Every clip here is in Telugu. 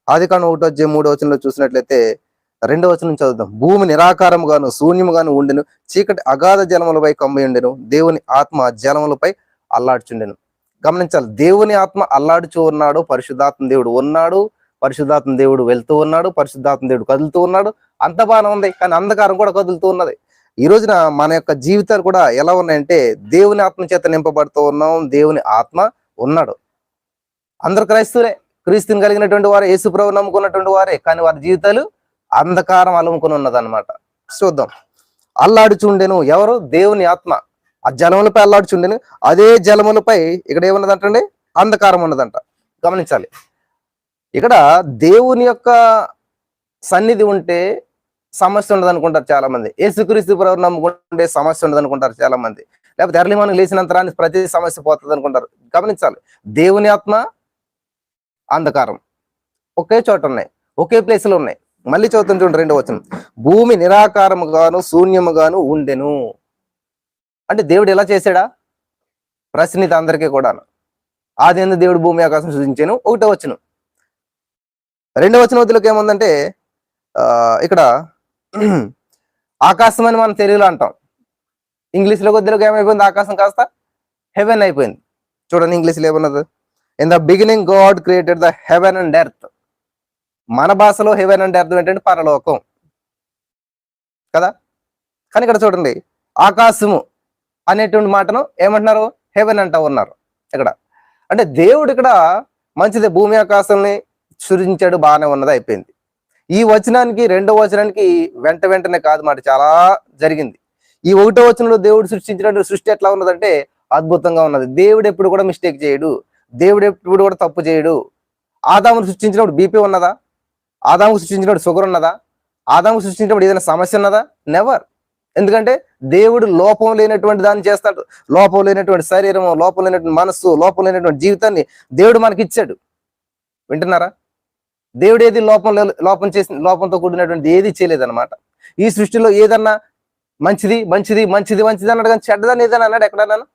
ఆదికాండం 1:3 చూసినట్లయితే 2వ వచనం చదువుదాం. భూమి నిరాకారముగాను శూన్యముగాను ఉండెను, చీకటి అగాధ జలములపై కమ్మి ఉండెను, దేవుని ఆత్మ జలములపై అల్లాడుచుండెను. గమనించాలి, దేవుని ఆత్మ అల్లాడుచూ ఉన్నాడు, పరిశుద్ధాత్మ దేవుడు ఉన్నాడు, పరిశుద్ధాత్మ దేవుడు వెళ్తూ ఉన్నాడు, పరిశుద్ధాత్మ దేవుడు కదులుతూ ఉన్నాడు. అంత బాగానే ఉంది, కానీ అంధకారం కూడా కదులుతూ ఉన్నది. ఈ రోజున మన యొక్క జీవితాలు కూడా ఎలా ఉన్నాయంటే దేవుని ఆత్మ చేత నింపబడుతూ ఉన్నాం, దేవుని ఆత్మ ఉన్నాడు. అందరు క్రైస్తవులే, క్రీస్తుని కలిగినటువంటి వారే, యేసుప్రభు నమ్ముకున్నటువంటి వారే, కానీ వారి జీవితాలు అంధకారం అలుముకుని ఉన్నదన్నమాట. చూద్దాం. అల్లాడుచుండెను, ఎవరు? దేవుని ఆత్మ ఆ జలములపై అల్లాడుచుండెను. అదే జలములపై ఇక్కడ ఏమున్నదంటండి? అంధకారం ఉన్నదంట. గమనించాలి, ఇక్కడ దేవుని యొక్క సన్నిధి ఉంటే సమస్య ఉండదు అనుకుంటారు చాలా మంది. యేసుక్రీస్తు ప్రభు నమ్ముకుంటే సమస్య ఉండదు అనుకుంటారు చాలా మంది. లేకపోతే ఎర్లీ మార్నింగ్ లేచినంతరాన్ని ప్రతి సమస్య పోతుంది అనుకుంటారు. గమనించాలి, దేవుని ఆత్మ, అంధకారం ఒకే చోట ఉన్నాయి, ఒకే ప్లేస్ లో ఉన్నాయి. మళ్ళీ చదువుతుంది చూడండి 2వ వచనం. భూమి నిరాకారముగాను శూన్యముగాను ఉండెను. అంటే దేవుడు ఎలా చేశాడా? ప్రశ్నిత అందరికీ కూడా. ఆది యందు దేవుడు భూమి ఆకాశం సృజించాను, 1వ వచనం. 2వ వచనంలోకి ఏముందంటే ఇక్కడ ఆకాశం అని మనం తెలుగులో అంటాం, ఇంగ్లీష్ లో కొద్దిలోకి ఏమైపోయింది? ఆకాశం కాస్త హెవెన్ అయిపోయింది. చూడండి ఇంగ్లీష్లో ఏమన్నది? In the beginning God created the heaven and earth. మన భాషలో హెవెన్ అండ్ ఎర్త్ ఏంటంటే పరలోకం కదా. కానీ ఇక్కడ చూడండి, ఆకాశము అనేటువంటి మాటను ఏమంటున్నారు? హెవెన్ అంటూ ఉన్నారు ఇక్కడ. అంటే దేవుడు ఇక్కడ మంచిదే, భూమి ఆకాశాన్ని సృజించాడు, బాగానే ఉన్నది, అయిపోయింది. ఈ వచనానికి 2వ వచనానికి వెంటనే కాదు మాట, చాలా జరిగింది. ఈ 1వ వచనంలో దేవుడు సృష్టించిన సృష్టి ఎట్లా ఉన్నదంటే అద్భుతంగా ఉన్నది. దేవుడు ఎప్పుడు కూడా మిస్టేక్ చేయడు, దేవుడు ఎప్పుడు కూడా తప్పు చేయడు. ఆదామును సృష్టించినప్పుడు బీపీ ఉన్నదా? ఆదాముకు సృష్టించినప్పుడు షుగర్ ఉన్నదా? ఆదాముకు సృష్టించినప్పుడు ఏదైనా సమస్య ఉన్నదా? నెవర్. ఎందుకంటే దేవుడు లోపం లేనటువంటి దాన్ని చేస్తాడు. లోపం లేనటువంటి శరీరము, లోపం లేనటువంటి మనస్సు, లోపం లేనటువంటి జీవితాన్ని దేవుడు మనకి ఇచ్చాడు. వింటున్నారా? దేవుడు ఏది లోపంతో కూడినటువంటి ఏది చేయలేదన్నమాట. ఈ సృష్టిలో ఏదన్నా మంచిది మంచిది మంచిది మంచిది అన్నాడు, కానీ చెడ్డదని ఏదైనా అన్నాడు ఎక్కడన్నా?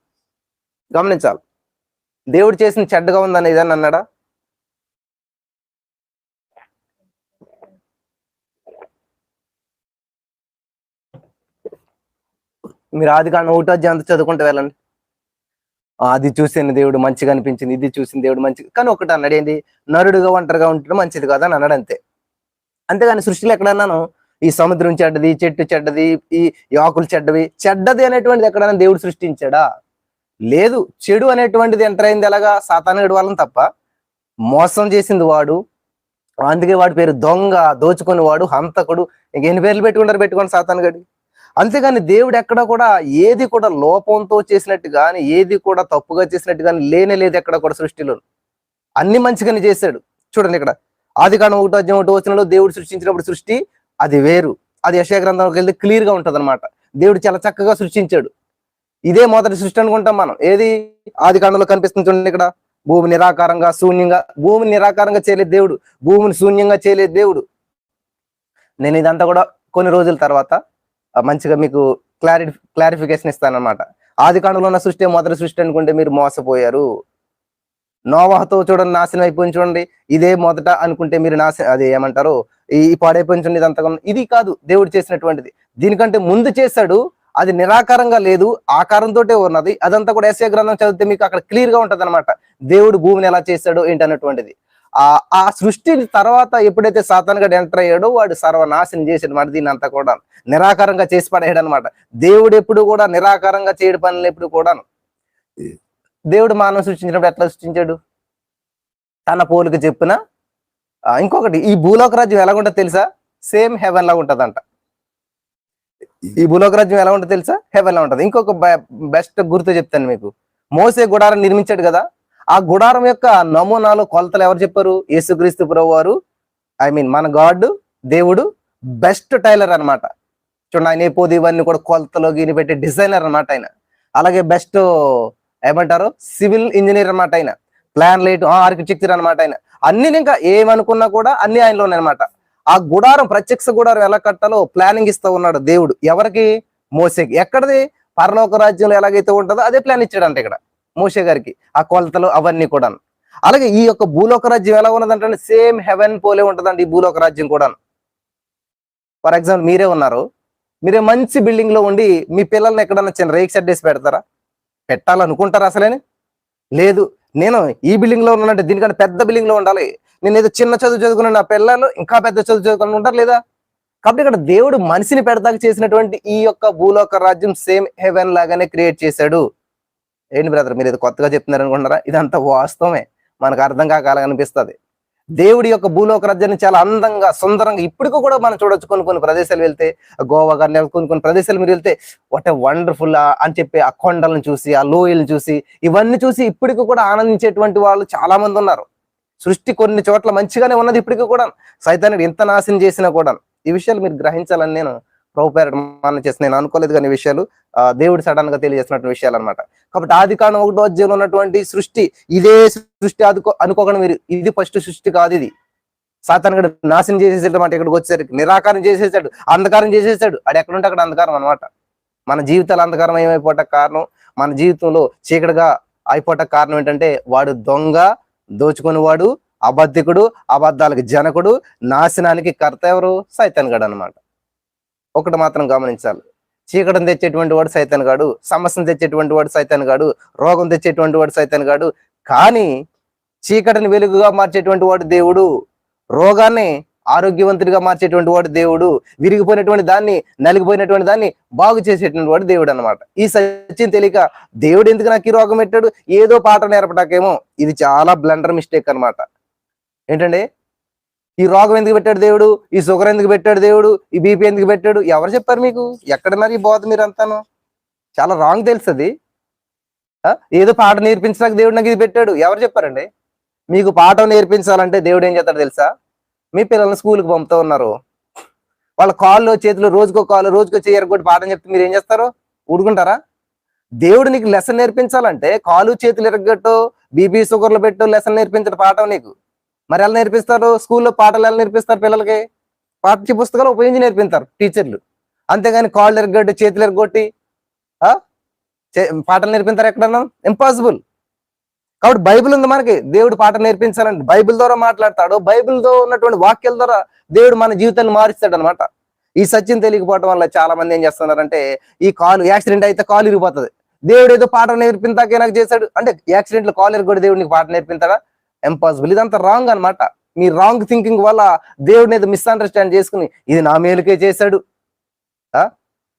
గమనించాలి, దేవుడు చేసిన చెడ్డగా ఉందని ఏదన్నా అన్నాడా? మీరు ఆదికాండం 1వ అధ్యాయం చదువుకుంటూ వెళ్ళండి. అది చూసిన దేవుడు మంచిగా అనిపించింది, ఇది చూసిన దేవుడు మంచిగా, కానీ ఒకటి అన్నాడు, ఏంటి? నరుడుగా ఒంటరిగా ఉంటే మంచిది కదా అని అన్నాడు, అంతే. అంతేగాని సృష్టిలో ఎక్కడన్నాను ఈ సముద్రం చెడ్డది, చెట్టు చెడ్డది, ఈ ఆకులు చెడ్డది అనేటువంటిది ఎక్కడైనా దేవుడు సృష్టించాడా? లేదు. చెడు అనేటువంటిది ఎంటర్ అయింది ఎలాగా? సాతానుడి వాళ్ళని తప్ప. మోసం చేసింది వాడు, అందుకే వాడి పేరు దొంగ, దోచుకుని వాడు, హంతకుడు. ఇంకెన్ని పేర్లు పెట్టుకోండి సాతానుగడి. అంతేగాని దేవుడు ఎక్కడ కూడా ఏది కూడా లోపంతో చేసినట్టు కానీ, ఏది కూడా తప్పుగా చేసినట్టు కానీ లేనే లేదు ఎక్కడ కూడా సృష్టిలో. అన్ని మంచిగానే చేశాడు. చూడండి ఇక్కడ ఆదికాండం 1వ అధ్యాయం 1వ వచనంలో దేవుడు సృష్టించినప్పుడు సృష్టి అది వేరు. అది యెషయా గ్రంథంలోకి వెళ్తే క్లియర్ గా ఉంటది అనమాట. దేవుడు చాలా చక్కగా సృష్టించాడు. ఇదే మొదటి సృష్టి అనుకుంటాం మనం. ఏది? ఆదికాండంలో కనిపిస్తుంది చూడండి ఇక్కడ, భూమి నిరాకారంగా శూన్యంగా. భూమిని నిరాకారంగా చేయలేదు దేవుడు, భూమిని శూన్యంగా చేయలేదు దేవుడు. నేను ఇదంతా కూడా కొన్ని రోజుల తర్వాత మంచిగా మీకు క్లారిఫికేషన్ ఇస్తానన్నమాట. ఆదికాండంలో ఉన్న సృష్టి మొదటి సృష్టి అనుకుంటే మీరు మోసపోయారు. నోవాహుతో చూడండి నాశనం అయిపోయింది చూడండి, ఇదే మొదట అనుకుంటే మీరు అది ఏమంటారు, ఈ పాడైపోయింది చూడండి, ఇదంతా ఇది కాదు దేవుడు చేసినటువంటిది. దీనికంటే ముందు చేశాడు, అది నిరాకారంగా లేదు, ఆకారంతో ఉన్నది. అదంతా కూడా యెషయా గ్రంథం చదివితే మీకు అక్కడ క్లియర్ గా ఉంటది అనమాట, దేవుడు భూమిని ఎలా చేశాడు ఏంటన్నటువంటిది. ఆ సృష్టి తర్వాత ఎప్పుడైతే సాతానుగాడు ఎంటర్ అయ్యాడో వాడు సర్వనాశనం చేసాడు మాట. దీన్ని అంతా కూడా నిరాకారంగా చేసి పడేయడు అనమాట. దేవుడు ఎప్పుడు కూడా నిరాకారంగా చేయడు పనులు ఎప్పుడు కూడాను. దేవుడు మానవ సృష్టించినప్పుడు ఎట్లా సృష్టించాడు? తన పోలిక చెప్పున. ఇంకొకటి, ఈ భూలోక రాజ్యం ఎలా ఉంటుందో తెలుసా? సేమ్ హెవెన్ లా ఉంటదంట. ఈ భూలోక రాజ్యం ఎలా ఉంటుందో తెలుసా? హెవెన్ లా ఉంటది. ఇంకొక బెస్ట్ గుర్తు చెప్తాను మీకు. మోసే గుడారం నిర్మించాడు కదా, ఆ గుడారం యొక్క నమూనాలు కొలతలు ఎవరు చెప్పారు? యేసుక్రీస్తు ప్రభు వారు, మన గాడ్, దేవుడు బెస్ట్ టైలర్ అనమాట. చూడండి, ఆయన ఏపోది ఇవన్నీ కూడా కొలతలో గిని పెట్టే డిజైనర్ అనమాట ఆయన. అలాగే బెస్ట్ ఏమంటారు, సివిల్ ఇంజనీర్ అనమాట ఆయన. ప్లాన్ లైట్ ఆర్కిటెక్చర్ అనమాట ఆయన. అన్ని ఇంకా ఏమనుకున్నా కూడా అన్ని ఆయనలో ఉన్నాయన్నమాట. ఆ గుడారం, ప్రత్యక్ష గుడారం ఎలా కట్టాలో ప్లానింగ్ ఇస్తూ ఉన్నాడు దేవుడు. ఎవరికి? మోసేకి. ఎక్కడది? పరలోక రాజ్యంలో ఎలాగైతే ఉంటుందో అదే ప్లాన్ ఇచ్చాడంట ఇక్కడ మోషే గారికి. ఆ కొలతలు అవన్నీ కూడా. అలాగే ఈ యొక్క భూలోక రాజ్యం ఎలా ఉన్నదంటే సేమ్ హెవెన్ పోలే ఉంటుందండి ఈ భూలోక రాజ్యం కూడా. ఫర్ ఎగ్జాంపుల్ మీరే ఉన్నారు, మీరే మంచి బిల్డింగ్ లో ఉండి మీ పిల్లల్ని ఎక్కడన్నా చిన్న రేక్ షెడ్ వేసి పెడతారా? పెట్టాలనుకుంటారా అసలేని? లేదు. నేను ఈ బిల్డింగ్ లో ఉన్నానంటే దీనికంటే పెద్ద బిల్డింగ్ లో ఉండాలి, నేను ఏదో చిన్న చదువు చదువుకున్న నా పిల్లలు ఇంకా పెద్ద చదువు చదువుకుని ఉంటారు లేదా? కాబట్టి ఇక్కడ దేవుడు మనిషిని పెడతాక చేసినటువంటి ఈ యొక్క భూలోక రాజ్యం సేమ్ హెవెన్ లాగానే క్రియేట్ చేశాడు. ఏంటి బ్రదర్ మీరు ఇది కొత్తగా చెప్తున్నారు అనుకుంటారా? ఇదంతా వాస్తవమే, మనకు అర్థం కాక అనిపిస్తుంది. దేవుడి యొక్క భూలోక రాజ్యాన్ని చాలా అందంగా సుందరంగా ఇప్పటికీ కూడా మనం చూడొచ్చు. కొన్ని ప్రదేశాలు వెళ్తే, గోవా కానీ కొన్ని ప్రదేశాలు మీరు వెళ్తే వాట్ ఏ వండర్ఫుల్ అని చెప్పి ఆ కొండలను చూసి ఆ లోయలను చూసి ఇవన్నీ చూసి ఇప్పటికీ కూడా ఆనందించేటువంటి వాళ్ళు చాలా మంది ఉన్నారు. సృష్టి కొన్ని చోట్ల మంచిగానే ఉన్నది ఇప్పటికీ కూడా, సైతానుడు ఎంత నాశనం చేసినా కూడా. ఈ విషయాలు మీరు గ్రహించాలని నేను ప్రభుపేరట మనం చేసి నేను అనుకోలేదు కానీ విషయాలు దేవుడు సడన్ గా తెలియజేసినటువంటి విషయాలు అనమాట. కాబట్టి ఆదికాండం 1వ అధ్యాయంలో ఉన్నటువంటి సృష్టి ఇదే సృష్టి అనుకోకుండా మీరు, ఇది ఫస్ట్ సృష్టి కాదు. ఇది సాతానుడు నాశనం చేసేసాడు అన్నమాట. ఇక్కడికి వచ్చేసరికి నిరాకారం చేసేసాడు, అంధకారం చేసేసాడు. అది ఎక్కడుంటే అక్కడ అంధకారం అనమాట. మన జీవితాలు అంధకారం ఏమైపోవట కారణం, మన జీవితంలో చీకటిగా అయిపోవట కారణం ఏంటంటే వాడు దొంగ, దోచుకునేవాడు, అబద్ధికుడు, అబద్ధాలకు జనకుడు, నాశనానికి కర్త ఎవరు? సైతానుగాడు అనమాట. ఒకటి మాత్రం గమనించాలి, చీకటిని తెచ్చేటువంటి వాడు సైతానుగాడు, సమస్యను తెచ్చేటువంటి వాడు సైతానుగాడు, రోగం తెచ్చేటువంటి వాడు సైతానుగాడు. కానీ చీకటిని వెలుగుగా మార్చేటువంటి వాడు దేవుడు, రోగాన్ని ఆరోగ్యవంతుడిగా మార్చేటువంటి వాడు దేవుడు, విరిగిపోయినటువంటి దాన్ని, నలిగిపోయినటువంటి దాన్ని బాగు చేసేటువంటి వాడు దేవుడు అనమాట. ఈ సత్యం తెలియక దేవుడు ఎందుకు నాకు ఈ రోగం పెట్టాడు, ఏదో పాట నేర్పటాకేమో, ఇది చాలా బ్లండర్ మిస్టేక్ అనమాట. ఏంటండి ఈ రోగం ఎందుకు పెట్టాడు దేవుడు, ఈ షుగర్ ఎందుకు పెట్టాడు దేవుడు, ఈ బీపీ ఎందుకు పెట్టాడు? ఎవరు చెప్పారు మీకు? ఎక్కడన్నారు ఈ బోధ? మీరు అంతాను చాలా రాంగ్ తెలుస్తుంది. ఏదో పాట నేర్పించడానికి దేవుడు నాకు ఇది పెట్టాడు, ఎవరు చెప్పారండి? మీకు పాఠం నేర్పించాలంటే దేవుడు ఏం చేస్తాడు తెలుసా? మీ పిల్లల్ని స్కూల్కి పంపుతూ ఉన్నారు, వాళ్ళ కాళ్ళు చేతులు రోజుకో కాళ్ళు రోజుకో చేయరగొట్టి పాఠం చెప్తే మీరు ఏం చేస్తారు? ఊరుకుంటారా? దేవుడు నీకు లెసన్ నేర్పించాలంటే కాలు చేతులు ఎరగొట్టు, బీపీ షుగర్లు పెట్టు లెసన్ నేర్పించడం పాఠం నీకు. మరి ఎలా నేర్పిస్తారు? స్కూల్లో పాఠాలు ఎలా నేర్పిస్తారు? పిల్లలకి పాఠ్య పుస్తకాలు ఉపయోగించి నేర్పిస్తారు టీచర్లు, అంతేగాని కాళ్ళు ఎరగొట్టి చేతులు ఎరగొట్టి పాఠాలు నేర్పిస్తారు ఎక్కడన్నా? ఇంపాసిబుల్. కాబట్టి బైబిల్ ఉంది మనకి, దేవుడు పాఠం నేర్పించాలంటే బైబిల్ ద్వారా మాట్లాడతాడు, బైబిల్తో ఉన్నటువంటి వాక్యాల ద్వారా దేవుడు మన జీవితాన్ని మారుస్తాడు అనమాట. ఈ సత్యం తెలియకపోవడం వల్ల చాలా మంది ఏం చేస్తున్నారంటే, ఈ కాలు యాక్సిడెంట్ అయితే కాలు ఇరిగిపోతుంది, దేవుడు ఏదో పాఠం నేర్పించాకే నాకు చేశాడు అంటే, యాక్సిడెంట్ లో కాలు ఎరగొట్టి దేవుడు నీకు పాఠం నేర్పించాడా? ఇంపాసిబుల్. ఇదంతా రాంగ్ అనమాట. మీ రాంగ్ థింకింగ్ వల్ల దేవుడిని ఏదో మిస్అండర్స్టాండ్ చేసుకుని ఇది నా మేలుకే చేశాడు.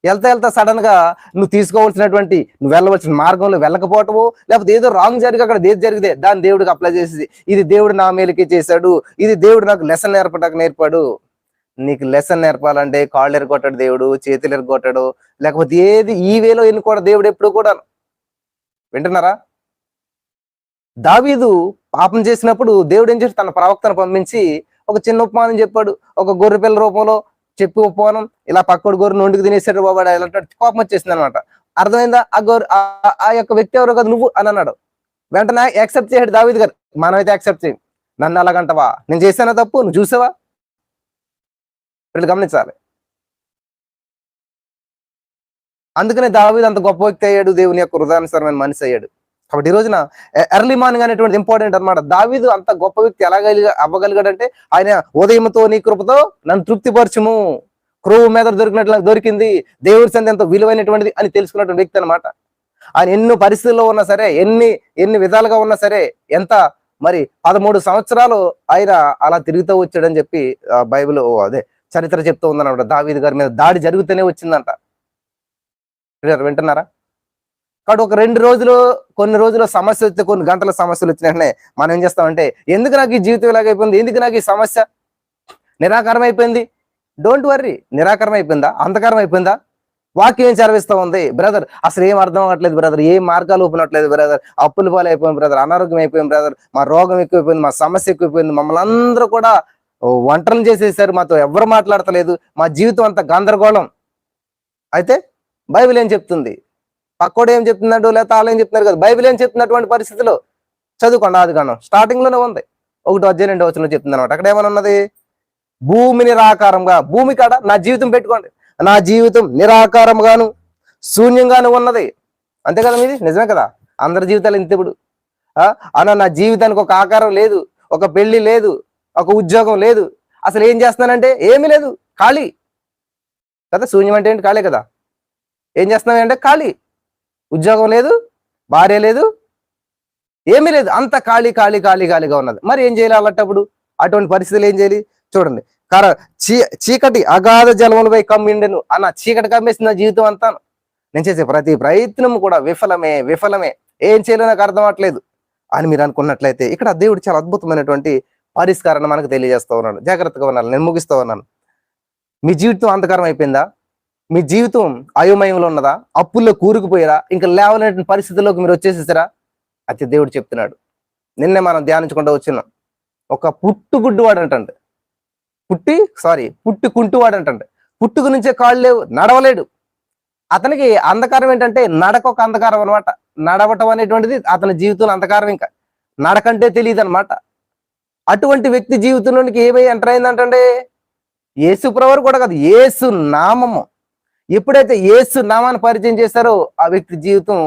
వెళ్తా సడన్ గా నువ్వు తీసుకోవాల్సినటువంటి, నువ్వు వెళ్ళవలసిన మార్గంలో వెళ్ళకపోవటము, లేకపోతే ఏదో రాంగ్ జరిగి అక్కడ ఏది జరిగితే దాన్ని దేవుడికి అప్లై చేసేసి ఇది దేవుడు నా మేలుకే చేశాడు, ఇది దేవుడు నాకు లెసన్ నేర్పాడు. నీకు లెసన్ నేర్పాలంటే కాళ్ళు ఎరగొట్టాడు దేవుడు, చేతులు ఎరగొట్టాడు, లేకపోతే ఏది ఈ వేలో ఎన్నుకోవడం దేవుడు ఎప్పుడు కూడా. వింటున్నారా? దావీదు పాపం చేసినప్పుడు దేవుడు ఏం చేసి తన ప్రవక్తను పంపించి ఒక చిన్న ఉపమానం చెప్పాడు. ఒక గొర్రె పిల్ల రూపంలో చెప్పి ఉపమానం, ఇలా పక్కడు గొర్రె నొండికి తినేసాడు బాబాడు, కోపం వచ్చేసింది అనమాట. అర్థమైందా? ఆ యొక్క వ్యక్తి ఎవరో కదా నువ్వు అని అన్నాడు. వెంటనే యాక్సెప్ట్ చేశాడు దావీదు గారు. మనమైతే యాక్సెప్ట్ చేయం. నన్ను అలాగంటవా? నేను చేశానా తప్పు? నువ్వు చూసావా? వీళ్ళు గమనించాలి. అందుకనే దావీదు అంత గొప్ప వ్యక్తి అయ్యాడు, దేవుని యొక్క హృదయానుసారమైన మనిషి అయ్యాడు. కాబట్టి ఈ రోజున ఎర్లీ మార్నింగ్ అనేటువంటి ఇంపార్టెంట్ అనమాట. దావీదు అంత గొప్ప వ్యక్తి ఎలా అవ్వగలిగాడంటే, ఆయన ఉదయంతో నీ కృపతో నన్ను తృప్తిపరచుము, క్రొవ్వు మీద దొరికినట్లు నాకు దొరికింది, దేవుడి సంది ఎంతో విలువైనటువంటిది అని తెలుసుకున్నటువంటి వ్యక్తి అనమాట. ఆయన ఎన్నో పరిస్థితుల్లో ఉన్నా సరే, ఎన్ని విధాలుగా ఉన్నా సరే, ఎంత మరి 13 సంవత్సరాలు ఆయన అలా తిరుగుతూ వచ్చాడని చెప్పి బైబిల్ అదే చరిత్ర చెప్తూ ఉందన్నమాట. దావీదు గారి మీద దాడి జరుగుతూనే వచ్చిందంట. వింటున్నారా? కాబట్టి ఒక కొన్ని రోజులు సమస్య వస్తే, కొన్ని గంటల సమస్యలు వచ్చిన వెంటనే మనం ఏం చేస్తామంటే, ఎందుకు నాకు ఈ జీవితం ఇలాగైపోయింది, ఎందుకు నాకు ఈ సమస్య నిరాకారం అయిపోయింది? Don't worry. నిరాకారం అయిపోయిందా? అంధకారం అయిపోయిందా? వాక్యం ఏం చదివిస్తూ ఉంది బ్రదర్? అసలు ఏం అర్థం అవ్వట్లేదు బ్రదర్, ఏ మార్గాలు ఓపెనట్లేదు బ్రదర్, అప్పుల పాలు అయిపోయింది బ్రదర్, అనారోగ్యం అయిపోయింది బ్రదర్, మా రోగం ఎక్కువైపోయింది, మా సమస్య ఎక్కువైపోయింది, మమ్మల్ని అందరూ కూడా ఒంటరిని చేసేసారు, మాతో ఎవరు మాట్లాడతలేదు, మా జీవితం అంతా గందరగోళం. అయితే బైబిల్ ఏం చెప్తుంది? పక్కోడు ఏం చెప్తున్నాడు, లేకపోతే వాళ్ళు ఏం చెప్తున్నారు కదా, బైబిల్ ఏం చెప్తున్నటువంటి పరిస్థితుల్లో చదువుకోండి. ఆదికాండం స్టార్టింగ్ లోనే ఉంది, 1వ అధ్యాయం 2వ వచనంలో చెప్తుంది అనమాట. అక్కడ ఏమని ఉన్నది? భూమి నిరాకారంగా, భూమి కాడ నా జీవితం పెట్టుకోండి, నా జీవితం నిరాకారంగాను శూన్యంగాను ఉన్నది. అంతే కదా మీది? నిజమే కదా? అందరి జీవితాలు ఇంత ఇప్పుడు అన్న నా జీవితానికి ఒక ఆకారం లేదు, ఒక పెళ్లి లేదు, ఒక ఉద్యోగం లేదు, అసలు ఏం చేస్తున్నానంటే ఏమీ లేదు, ఖాళీ కదా. శూన్యం అంటే ఏంటి? ఖాళీ కదా. ఏం చేస్తున్నావు అంటే ఖాళీ, ఉద్యోగం లేదు, భార్య లేదు, ఏమీ లేదు, అంత ఖాళీ ఖాళీ ఖాళీ ఖాళీగా ఉన్నది. మరి ఏం చేయాలి అలాంటప్పుడు? అటువంటి పరిస్థితులు ఏం చేయాలి? చూడండి, కర చీకటి అగాధ జలములపై కమ్మిండెను అన్న, చీకటి కమ్మేసిన జీవితం అంతా. నేను చేసే ప్రతి ప్రయత్నం కూడా విఫలమే విఫలమే, ఏం చేయాలో నాకు అర్థం అవట్లేదు అని మీరు అనుకున్నట్లయితే, ఇక్కడ దేవుడు చాలా అద్భుతమైనటువంటి పరిష్కారాన్ని మనకు తెలియజేస్తూ ఉన్నాడు. జాగ్రత్తగా ఉన్నాను, నేను ముగిస్తూ ఉన్నాను. మీ జీవితం అంధకారం అయిపోయిందా? మీ జీవితం అయోమయంలో ఉన్నదా? అప్పుల్లో కూరుకుపోయారా? ఇంకా లేవలేని పరిస్థితుల్లోకి మీరు వచ్చేసేసారా? అయితే దేవుడు చెప్తున్నాడు, నిన్నే మనం ధ్యానించుకుంటూ వచ్చినాం, ఒక పుట్టుగుడ్డువాడు అంటండి, పుట్టి కుంటువాడు అంటండి, పుట్టుకు నుంచే కాళ్ళు లేవు, నడవలేడు. అతనికి అంధకారం ఏంటంటే నడక ఒక అంధకారం అనమాట. నడవటం అనేటువంటిది అతని జీవితంలో అంధకారం, ఇంకా నడకంటే తెలియదు అనమాట. అటువంటి వ్యక్తి జీవితంలోనికి ఏమై ఎంటర్ అయిందంటే యేసు ప్రభువు కూడా కాదు, యేసు నామము. ఎప్పుడైతే యేసు నామాన్ని పరిచయం చేశారో ఆ వ్యక్తి జీవితం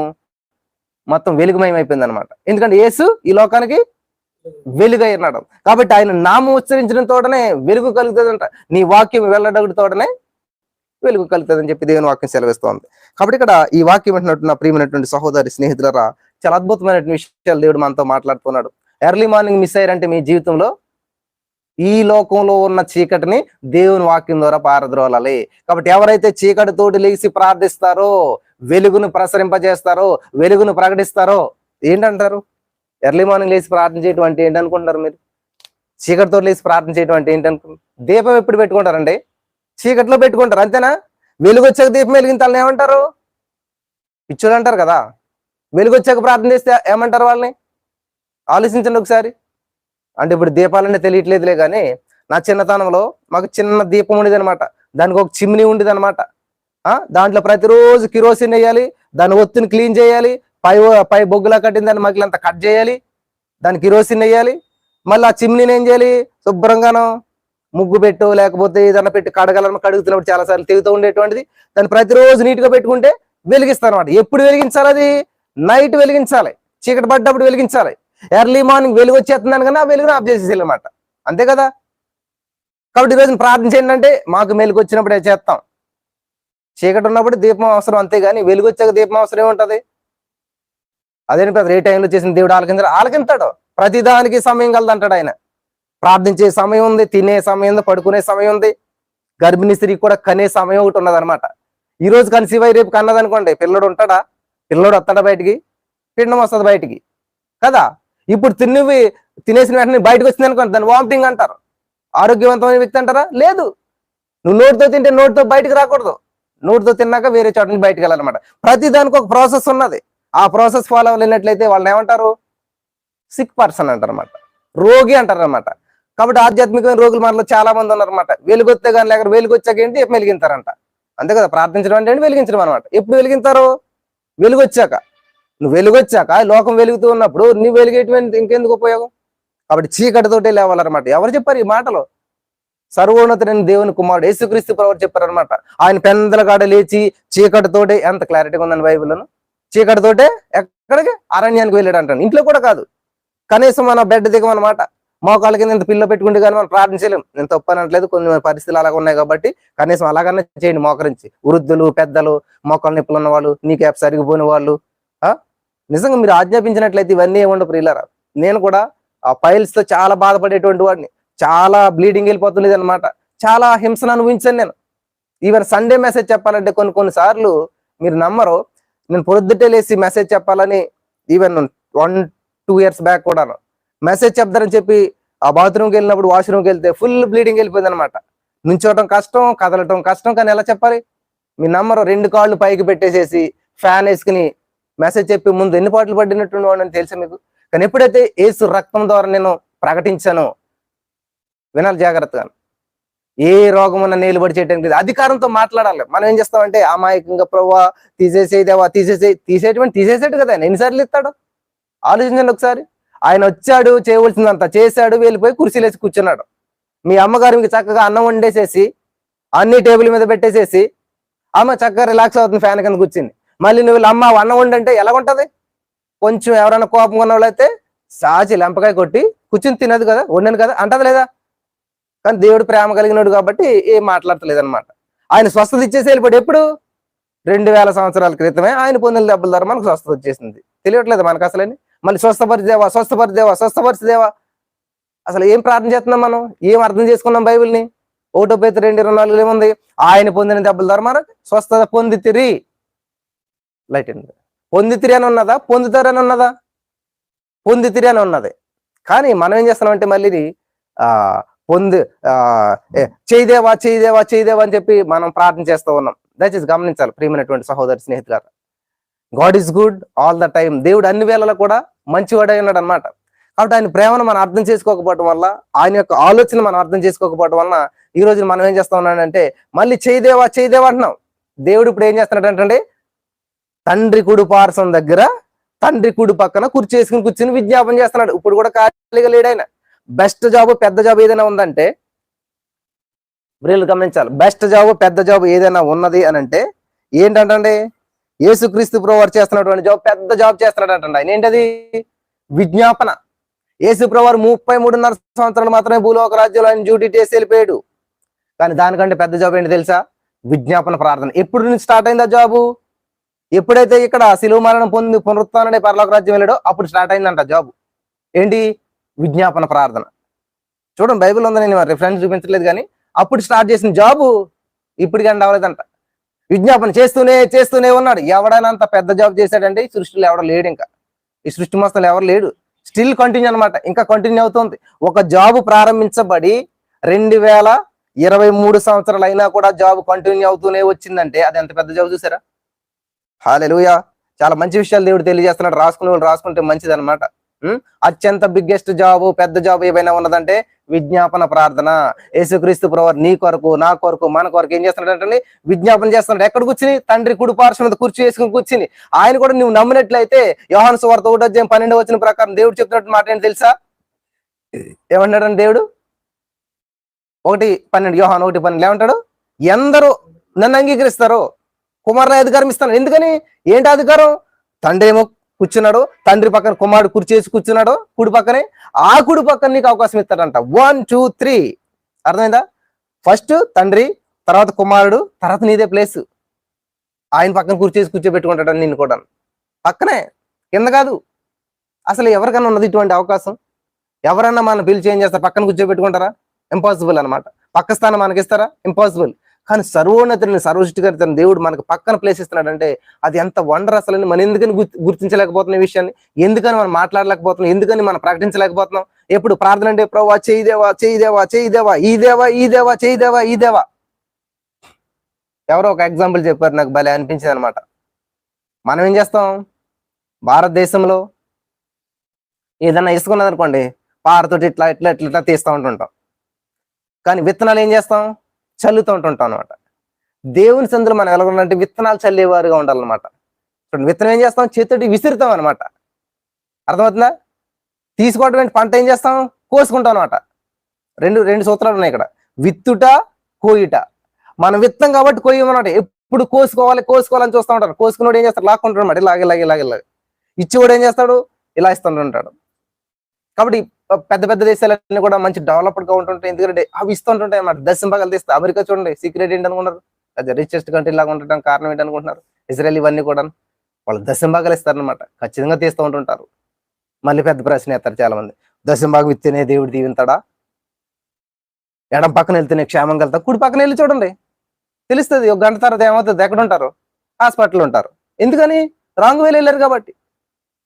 మొత్తం వెలుగుమయం అయిపోయింది అనమాట. ఎందుకంటే యేసు ఈ లోకానికి వెలుగై ఉన్నాడు కాబట్టి ఆయన నామం ఉచ్చరించిన తోటనే వెలుగు కలుగుతుందంట. నీ వాక్యం వెళ్ళడగుడి తోటనే వెలుగు కలుగుతుంది అని చెప్పి దేవుని వాక్యం సెలవిస్తోంది. కాబట్టి ఇక్కడ ఈ వాక్యం వింటున్నట్టు నా ప్రియమైనటువంటి సహోదరి స్నేహితులరా, చాలా అద్భుతమైన విషయాలు దేవుడు మనతో మాట్లాడుతున్నాడు. ఎర్లీ మార్నింగ్ మిస్ అయ్యారంటే మీ జీవితంలో ఈ లోకంలో ఉన్న చీకటిని దేవుని వాక్యం ద్వారా పారద్రోలాలి. కాబట్టి ఎవరైతే చీకటితోటి లేచి ప్రార్థిస్తారో, వెలుగును ప్రసరింపజేస్తారో, వెలుగును ప్రకటిస్తారో, ఏంటంటారు? ఎర్లీ మార్నింగ్ లేచి ప్రార్థన చేయడం అంటే ఏంటనుకుంటారు మీరు? చీకటితో లేచి ప్రార్థన చేయడం అంటే ఏంటనుకుంటారు? దీపం ఎప్పుడు పెట్టుకుంటారండి? చీకటిలో పెట్టుకుంటారు, అంతేనా? వెలుగు వచ్చాక దీపం వెలిగించాలని ఏమంటారు? పిచ్చులు అంటారు కదా. వెలుగు వచ్చాక ప్రార్థన చేస్తే ఏమంటారు వాళ్ళని? ఆలోచించండి ఒకసారి. అంటే ఇప్పుడు దీపాలనే తెలియట్లేదులే కానీ నా చిన్నతనంలో మాకు చిన్న దీపం ఉండేది అనమాట. దానికి ఒక చిమ్నీ ఉండేది అనమాట. దాంట్లో ప్రతిరోజు కిరోసిన్ వేయాలి, దాని ఒత్తిని క్లీన్ చేయాలి, పై బొగ్గులా కట్టిన దాన్ని మగిలంతా కట్ చేయాలి, దానికి కిరోసిన్ వేయాలి, మళ్ళీ ఆ చిమ్నీని ఏం చేయాలి? శుభ్రంగాను ముగ్గు పెట్టు లేకపోతే ఏదన్నా పెట్టి కడగాలని కడుగుతున్నప్పుడు చాలాసార్లు తెగుతూ ఉండేటువంటిది. దాన్ని ప్రతిరోజు నీట్గా పెట్టుకుంటే వెలిగిస్తాను అనమాట. ఎప్పుడు వెలిగించాలి? అది నైట్ వెలిగించాలి, చీకటి పడ్డప్పుడు వెలిగించాలి. ఎర్లీ మార్నింగ్ వెలుగు వచ్చేస్తున్నాను కానీ ఆ వెలుగును ఆఫ్ చేసేసి అనమాట, అంతే కదా. కాబట్టి ఈరోజు ప్రార్థన చేయండి అంటే మాకు మెలుగు వచ్చినప్పుడే చేస్తాం. చీకటి ఉన్నప్పుడు దీపం అవసరం, అంతేగాని వెలుగు వచ్చాక దీపం అవసరం ఏముంటది? అదేంటి పెద్ద ఏ టైంలో చేసిన దేవుడు ఆలకింతాడు. ప్రతిదానికి సమయం కలదంటాడు ఆయన. ప్రార్థించే సమయం ఉంది, తినే సమయం ఉంది, పడుకునే సమయం ఉంది. గర్భిణీ స్త్రీకి కూడా కనే సమయం ఒకటి ఉన్నది అనమాట. ఈ రోజు కన్సీవ్ అయ్యి రేపు కన్నదనుకోండి, పిల్లడు ఉంటాడా? పిల్లడు వస్తాడా బయటికి? పిండం వస్తుంది బయటికి కదా. ఇప్పుడు తినేసిన వెంటనే బయటకు వచ్చింది అనుకోండి, దాన్ని వామిటింగ్ అంటారు. ఆరోగ్యవంతమైన వ్యక్తి అంటారా? లేదు. నువ్వు నోటితో తింటే నోటితో బయటకు రాకూడదు, నోటితో తిన్నాక వేరే చోట నుంచి బయటకు వెళ్ళాలన్నమాట. ప్రతి దానికి ఒక ప్రాసెస్ ఉన్నది. ఆ ప్రాసెస్ ఫాలో అవ్వలేనట్లయితే వాళ్ళని ఏమంటారు? సిక్ పర్సన్ అంటారు అనమాట, రోగి అంటారు అనమాట. కాబట్టి ఆధ్యాత్మికమైన రోగులు మనలో చాలా మంది ఉన్నారన్నమాట. వెలుగొత్తే కానీ లేక వెలుగు వచ్చాక ఏంటి వెలిగింతారంట, అంతే కదా. ప్రార్థించడం అంటే వెలిగించడం అనమాట. ఎప్పుడు వెలిగింతారు? వెలుగొచ్చాక. నువ్వు వెలుగొచ్చాక లోకం వెలుగుతూ ఉన్నప్పుడు నువ్వు వెలిగేటువంటి ఇంకెందుకు ఉపయోగం? కాబట్టి చీకటితోటే లేవాలన్నమాట. ఎవరు చెప్పారు ఈ మాటలు? సర్వోన్నతుడైన దేవుని కుమారుడు యేసుక్రీస్తు ప్రభువు చెప్పారనమాట. ఆయన పెందలగాడ లేచి చీకటితోటే, ఎంత క్లారిటీగా ఉందని బైబిల్ను, చీకటితోటే ఎక్కడికి? అరణ్యానికి వెళ్ళాడు అంటాను. ఇంట్లో కూడా కాదు, కనీసం మన బెడ్ దిగమన్నమాట. మోకాళ్ళ కింద ఇంత పిల్ల పెట్టుకుంటే కానీ మనం ప్రార్థించలేం. నేను తప్పనట్లేదు, కొన్ని పరిస్థితులు అలాగ ఉన్నాయి కాబట్టి కనీసం అలాగనే చేయండి మోకరించి. వృద్ధులు, పెద్దలు, మోకాళ్ళ నొప్పులు ఉన్న వాళ్ళు, నీ క్యాప్ సరిగిపోయిన వాళ్ళు, నిజంగా మీరు ఆజ్ఞాపించినట్లయితే ఇవన్నీ ఏముండవు ప్రియులారా. నేను కూడా ఆ పైల్స్ తో చాలా బాధపడేటువంటి వాడిని, చాలా బ్లీడింగ్ వెళ్ళిపోతుండేది అనమాట. చాలా హింసను అనుభవించాను నేను. ఈవెన్ సండే మెసేజ్ చెప్పాలంటే కొన్ని సార్లు మీరు నమ్మరు, నేను పొద్దుటే లేసి మెసేజ్ చెప్పాలని ఈవెన్ 1-2 years బ్యాక్ కూడా మెసేజ్ చెప్తారని చెప్పి ఆ బాత్రూమ్కి వెళ్ళినప్పుడు వాష్రూమ్కి వెళ్తే ఫుల్ బ్లీడింగ్ వెళ్ళిపోయింది అనమాట. నుంచోవటం కష్టం, కదలటం కష్టం. కానీ ఎలా చెప్పాలి? మీ నమ్మరు, 2 కాళ్ళు పైకి పెట్టేసేసి ఫ్యాన్ వేసుకుని మెసేజ్ చెప్పి ముందు ఎన్ని పాటలు పడినట్టు వాడిని తెలుసా మీకు? కానీ ఎప్పుడైతే యేసు రక్తం ద్వారా నేను ప్రకటించానో, వినాలి జాగ్రత్తగా, ఏ రోగమున్న నేలుబడి చేయడానికి అధికారంతో మాట్లాడాలి. మనం ఏం చేస్తామంటే అమాయకంగా ప్రభువా తీసేసేదేవా తీసేసాడు కదా, ఎన్నిసార్లు ఇస్తాడు? ఆలోచించండి ఒకసారి. ఆయన వచ్చాడు, చేయవలసిందంతా చేశాడు, వెళ్ళిపోయి కుర్చీలేసి కూర్చున్నాడు. మీ అమ్మగారికి చక్కగా అన్నం వండేసేసి అన్ని టేబుల్ మీద పెట్టేసేసి అమ్మ చక్కగా రిలాక్స్ అవుతుంది, ఫ్యాన్ కింద కూర్చుంది. మళ్ళీ నువ్వు అమ్మ అన్నం వండంటే ఎలా ఉంటది? కొంచెం ఎవరైనా కోపం ఉన్న వాళ్ళైతే సాచి లెంపకాయ కొట్టి కూర్చుని తినదు కదా, వండను కదా అంటది లేదా. కానీ దేవుడు ప్రేమ కలిగినాడు కాబట్టి ఏం మాట్లాడతలేదు అనమాట. ఆయన స్వస్థత ఇచ్చేసి వెళ్ళిపోయాడు. ఎప్పుడు? 2000 సంవత్సరాల క్రితమే ఆయన పొందిన దెబ్బల ద్వారా మనకు స్వస్థత వచ్చేసింది. తెలియట్లేదు మనకు అసలని. మళ్ళీ స్వస్థపరిదేవా స్వస్థపరిదేవా స్వస్థపరిచేదేవా. అసలు ఏం ప్రార్థన చేస్తున్నాం మనం? ఏం అర్థం చేసుకున్నాం బైబిల్ని? 1 Peter 2:24 ఏముంది? ఆయన పొందిన దెబ్బల ద్వారా మనకు స్వస్థత పొందితిరి. లైట్ పొందితిరి అని ఉన్నదా, పొందుతారు అని ఉన్నదా? పొందితిరి అని ఉన్నది. కానీ మనం ఏం చేస్తున్నామంటే మళ్ళీ పొంది చేయదేవా చేయదేవా చేయదేవా అని చెప్పి మనం ప్రార్థన చేస్తూ ఉన్నాం. దయచేసి గమనించాలి ప్రియమైనటువంటి సహోదరి స్నేహితులారా. God is good all the time. దేవుడు అన్ని వేళలో కూడా మంచివాడై ఉన్నాడు అనమాట. కాబట్టి ఆయన ప్రేమను మనం అర్థం చేసుకోకపోవడం వల్ల, ఆయన యొక్క ఆలోచన మనం అర్థం చేసుకోకపోవడం వలన ఈ రోజు మనం ఏం చేస్తా ఉన్నాడంటే మళ్ళీ చేయదేవా చేయదేవా అంటున్నాం. దేవుడు ఇప్పుడు ఏం చేస్తున్నాడు అంటే తండ్రి కుడి పార్శ్వం దగ్గర, తండ్రి కుడి పక్కన కుర్చీ వేసుకుని కూర్చుని విజ్ఞాపన చేస్తున్నాడు. ఇప్పుడు కూడా ఖాళీగా లేడైనా. బెస్ట్ జాబ్ పెద్ద జాబ్ ఏదైనా ఉందంటే వీళ్ళు గమనించాలి. బెస్ట్ జాబ్ పెద్ద జాబ్ ఏదైనా ఉన్నది అని అంటే ఏంటంటే యేసుక్రీస్తు ప్రభువారు చేస్తున్నటువంటి జాబ్ పెద్ద జాబ్ చేస్తున్నాడు అంటండి. ఆయన ఏంటది? విజ్ఞాపన. యేసు ప్రభువారు 33.5 సంవత్సరాలు మాత్రమే భూలోక రాజ్యంలో ఆయన డ్యూటీ చేసి వెళ్ళిపోయాడు. కానీ దానికంటే పెద్ద జాబ్ ఏంటి తెలుసా? విజ్ఞాపన ప్రార్థన. ఎప్పుడు నుంచి స్టార్ట్ అయింది ఆ జాబు? ఎప్పుడైతే ఇక్కడ శిలువ మరణం పొంది పునరుత్థానం పరలోక రాజ్యం వెళ్ళాడో అప్పుడు స్టార్ట్ అయిందంట జాబ్. ఏంటి? విజ్ఞాపన ప్రార్థన. చూడండి బైబిల్ ఉందని నేను రిఫరెన్స్ చూపించలేదు, కానీ అప్పుడు స్టార్ట్ చేసిన జాబు ఇప్పటికి ఎండ్ అవ్వలేదంట. విజ్ఞాపన చేస్తూనే ఉన్నాడు. ఎవడైనా అంత పెద్ద జాబ్ చేశాడంటే ఈ సృష్టిలో ఎవరు లేడు. ఇంకా ఈ సృష్టి మొత్తంలో ఎవరు లేడు. స్టిల్ కంటిన్యూ అనమాట. ఇంకా కంటిన్యూ అవుతుంది. ఒక జాబ్ ప్రారంభించబడి 2023 సంవత్సరాలు అయినా కూడా జాబ్ కంటిన్యూ అవుతూనే వచ్చిందంటే అది ఎంత పెద్ద జాబ్ చూసారా? హల్లెలూయా. చాలా మంచి విషయాలు దేవుడు తెలియజేస్తున్నాడు. రాసుకునే వాళ్ళు రాసుకుంటే మంచిది అనమాట. అత్యంత బిగ్గెస్ట్ జాబ్ పెద్ద జాబ్ ఏమైనా ఉన్నదంటే విజ్ఞాపన ప్రార్థన. యేసుక్రీస్తు ప్రభువారు నీ కొరకు, నా కొరకు, మన కొరకు ఏం చేస్తున్నాడు? విజ్ఞాపన చేస్తున్నాడు. ఎక్కడ కూర్చుని? తండ్రి కుడి పార్శ్వం మీద కుర్చీ వేసుకుని కూర్చుని. ఆయన కూడా నువ్వు నమ్మినట్లయితే యోహాను సువార్త 1:12 ప్రకారం దేవుడు చెప్తున్నట్టు మాట ఏంటి తెలుసా? ఏమన్నాడంటే దేవుడు 1:12 యోహాను 1:12 ఏమంటాడు? ఎందరూ నన్ను అంగీకరిస్తారో కుమారుని అధికారం ఇస్తాను. ఎందుకని? ఏంటి అధికారం? తండ్రి ఏమో కూర్చున్నాడు, తండ్రి పక్కన కుమారుడు కుర్చీ వేసి కూర్చున్నాడు కుడి పక్కనే. ఆ కుడి పక్కన నీకు అవకాశం ఇస్తాడంట. 1, 2, 3. అర్థమైందా? ఫస్ట్ తండ్రి, తర్వాత కుమారుడు, తర్వాత నీదే ప్లేస్. ఆయన పక్కన కుర్చీ వేసి కూర్చోబెట్టుకుంటాడని నిన్ను కూడా పక్కనే, కింద కాదు. అసలు ఎవరికైనా ఉన్నది ఇటువంటి అవకాశం? ఎవరన్నా మన పిలిచి ఏం చేస్తారు? పక్కన కూర్చోబెట్టుకుంటారా? ఇంపాసిబుల్ అనమాట. పక్క స్థానం మనకి ఇస్తారా? ఇంపాసిబుల్. కానీ సర్వోన్నతుని సర్వసృష్టికర్తని దేవుడు మనకు పక్కన ప్లేస్ ఇస్తున్నాడంటే అది ఎంత వండర్ అసలు. మనం ఎందుకని గుర్తించలేకపోతున్న ఈ విషయాన్ని? ఎందుకని మనం మాట్లాడలేకపోతున్నాం? ఎందుకని మనం ప్రకటించలేకపోతున్నాం? ఎప్పుడు ప్రార్థన అంటే ప్రభువా చేయదేవా చేయదేవా చేయదేవా ఈ దేవా ఈ దేవా చేయదేవా ఈ దేవా. ఎవరో ఒక ఎగ్జాంపుల్ చెప్పారు, నాకు భలే అనిపించింది అనమాట. మనం ఏం చేస్తాం? భారతదేశంలో ఏదన్నా ఇసుకున్నది అనుకోండి, పారతోటి ఇట్లా ఇట్లా ఇట్లా ఇట్లా తీస్తూ ఉంటుంటాం. కానీ విత్తనాలు ఏం చేస్తాం? చల్లుతూ ఉంటుంటాం అనమాట. దేవుని సందులో మనం ఎలా ఉండాలంటే విత్తనాలు చల్లేవారుగా ఉండాలన్నమాట. విత్తనం ఏం చేస్తాం? చేతితోటి విసురుతాం అనమాట. అర్థమవుతుందా? తీసుకోవడం ఏంటి? పంట ఏం చేస్తాం? కోసుకుంటాం అనమాట. రెండు సూత్రాలు ఉన్నాయి ఇక్కడ, విత్తుట కోయుట. మనం విత్తం కాబట్టి కోయమన్నమాట. ఎప్పుడు కోసుకోవాలని చూస్తూ ఉంటారు. కోసుకున్నాడు ఏం చేస్తాడు? లాక్కుంటాడు అనమాట. ఇలాగే ఇచ్చివాడు ఏం చేస్తాడు? ఇలా ఇస్తుంటాడు. కాబట్టి పెద్ద పెద్ద దేశాలన్నీ కూడా మంచి డెవలప్డ్ గా ఉంటుంటాయి. ఎందుకంటే అవి ఇస్తుంటుంటాయి అన్నమాట. దశంభాగాలు తీస్తే అమెరికా చూడండి, సీక్రెట్ ఏంటి అనుకుంటారు? అది రిచెస్ట్ కంట్రీ లాగా ఉండటం కారణం ఏంటి అనుకుంటున్నారు? ఇజ్రాయెల్ ఇవన్నీ కూడా వాళ్ళు దశంభాగాలు ఇస్తారనమాట. ఖచ్చితంగా తీస్తూ ఉంటుంటారు. మళ్ళీ పెద్ద ప్రశ్న ఎత్తారు చాలా మంది, దశంభాగం ఇస్తేనే దేవుడు దీవింతాడా? ఎడం పక్కన వెళ్తేనే క్షేమంగా వెళ్తా, కుడి పక్కన వెళ్ళి చూడండి తెలుస్తుంది. 1 గంట తర్వాత ఏమవుతుంది? ఎక్కడ ఉంటారు? హాస్పిటల్ ఉంటారు. ఎందుకని? రాంగ్ వేలు వెళ్ళారు కాబట్టి.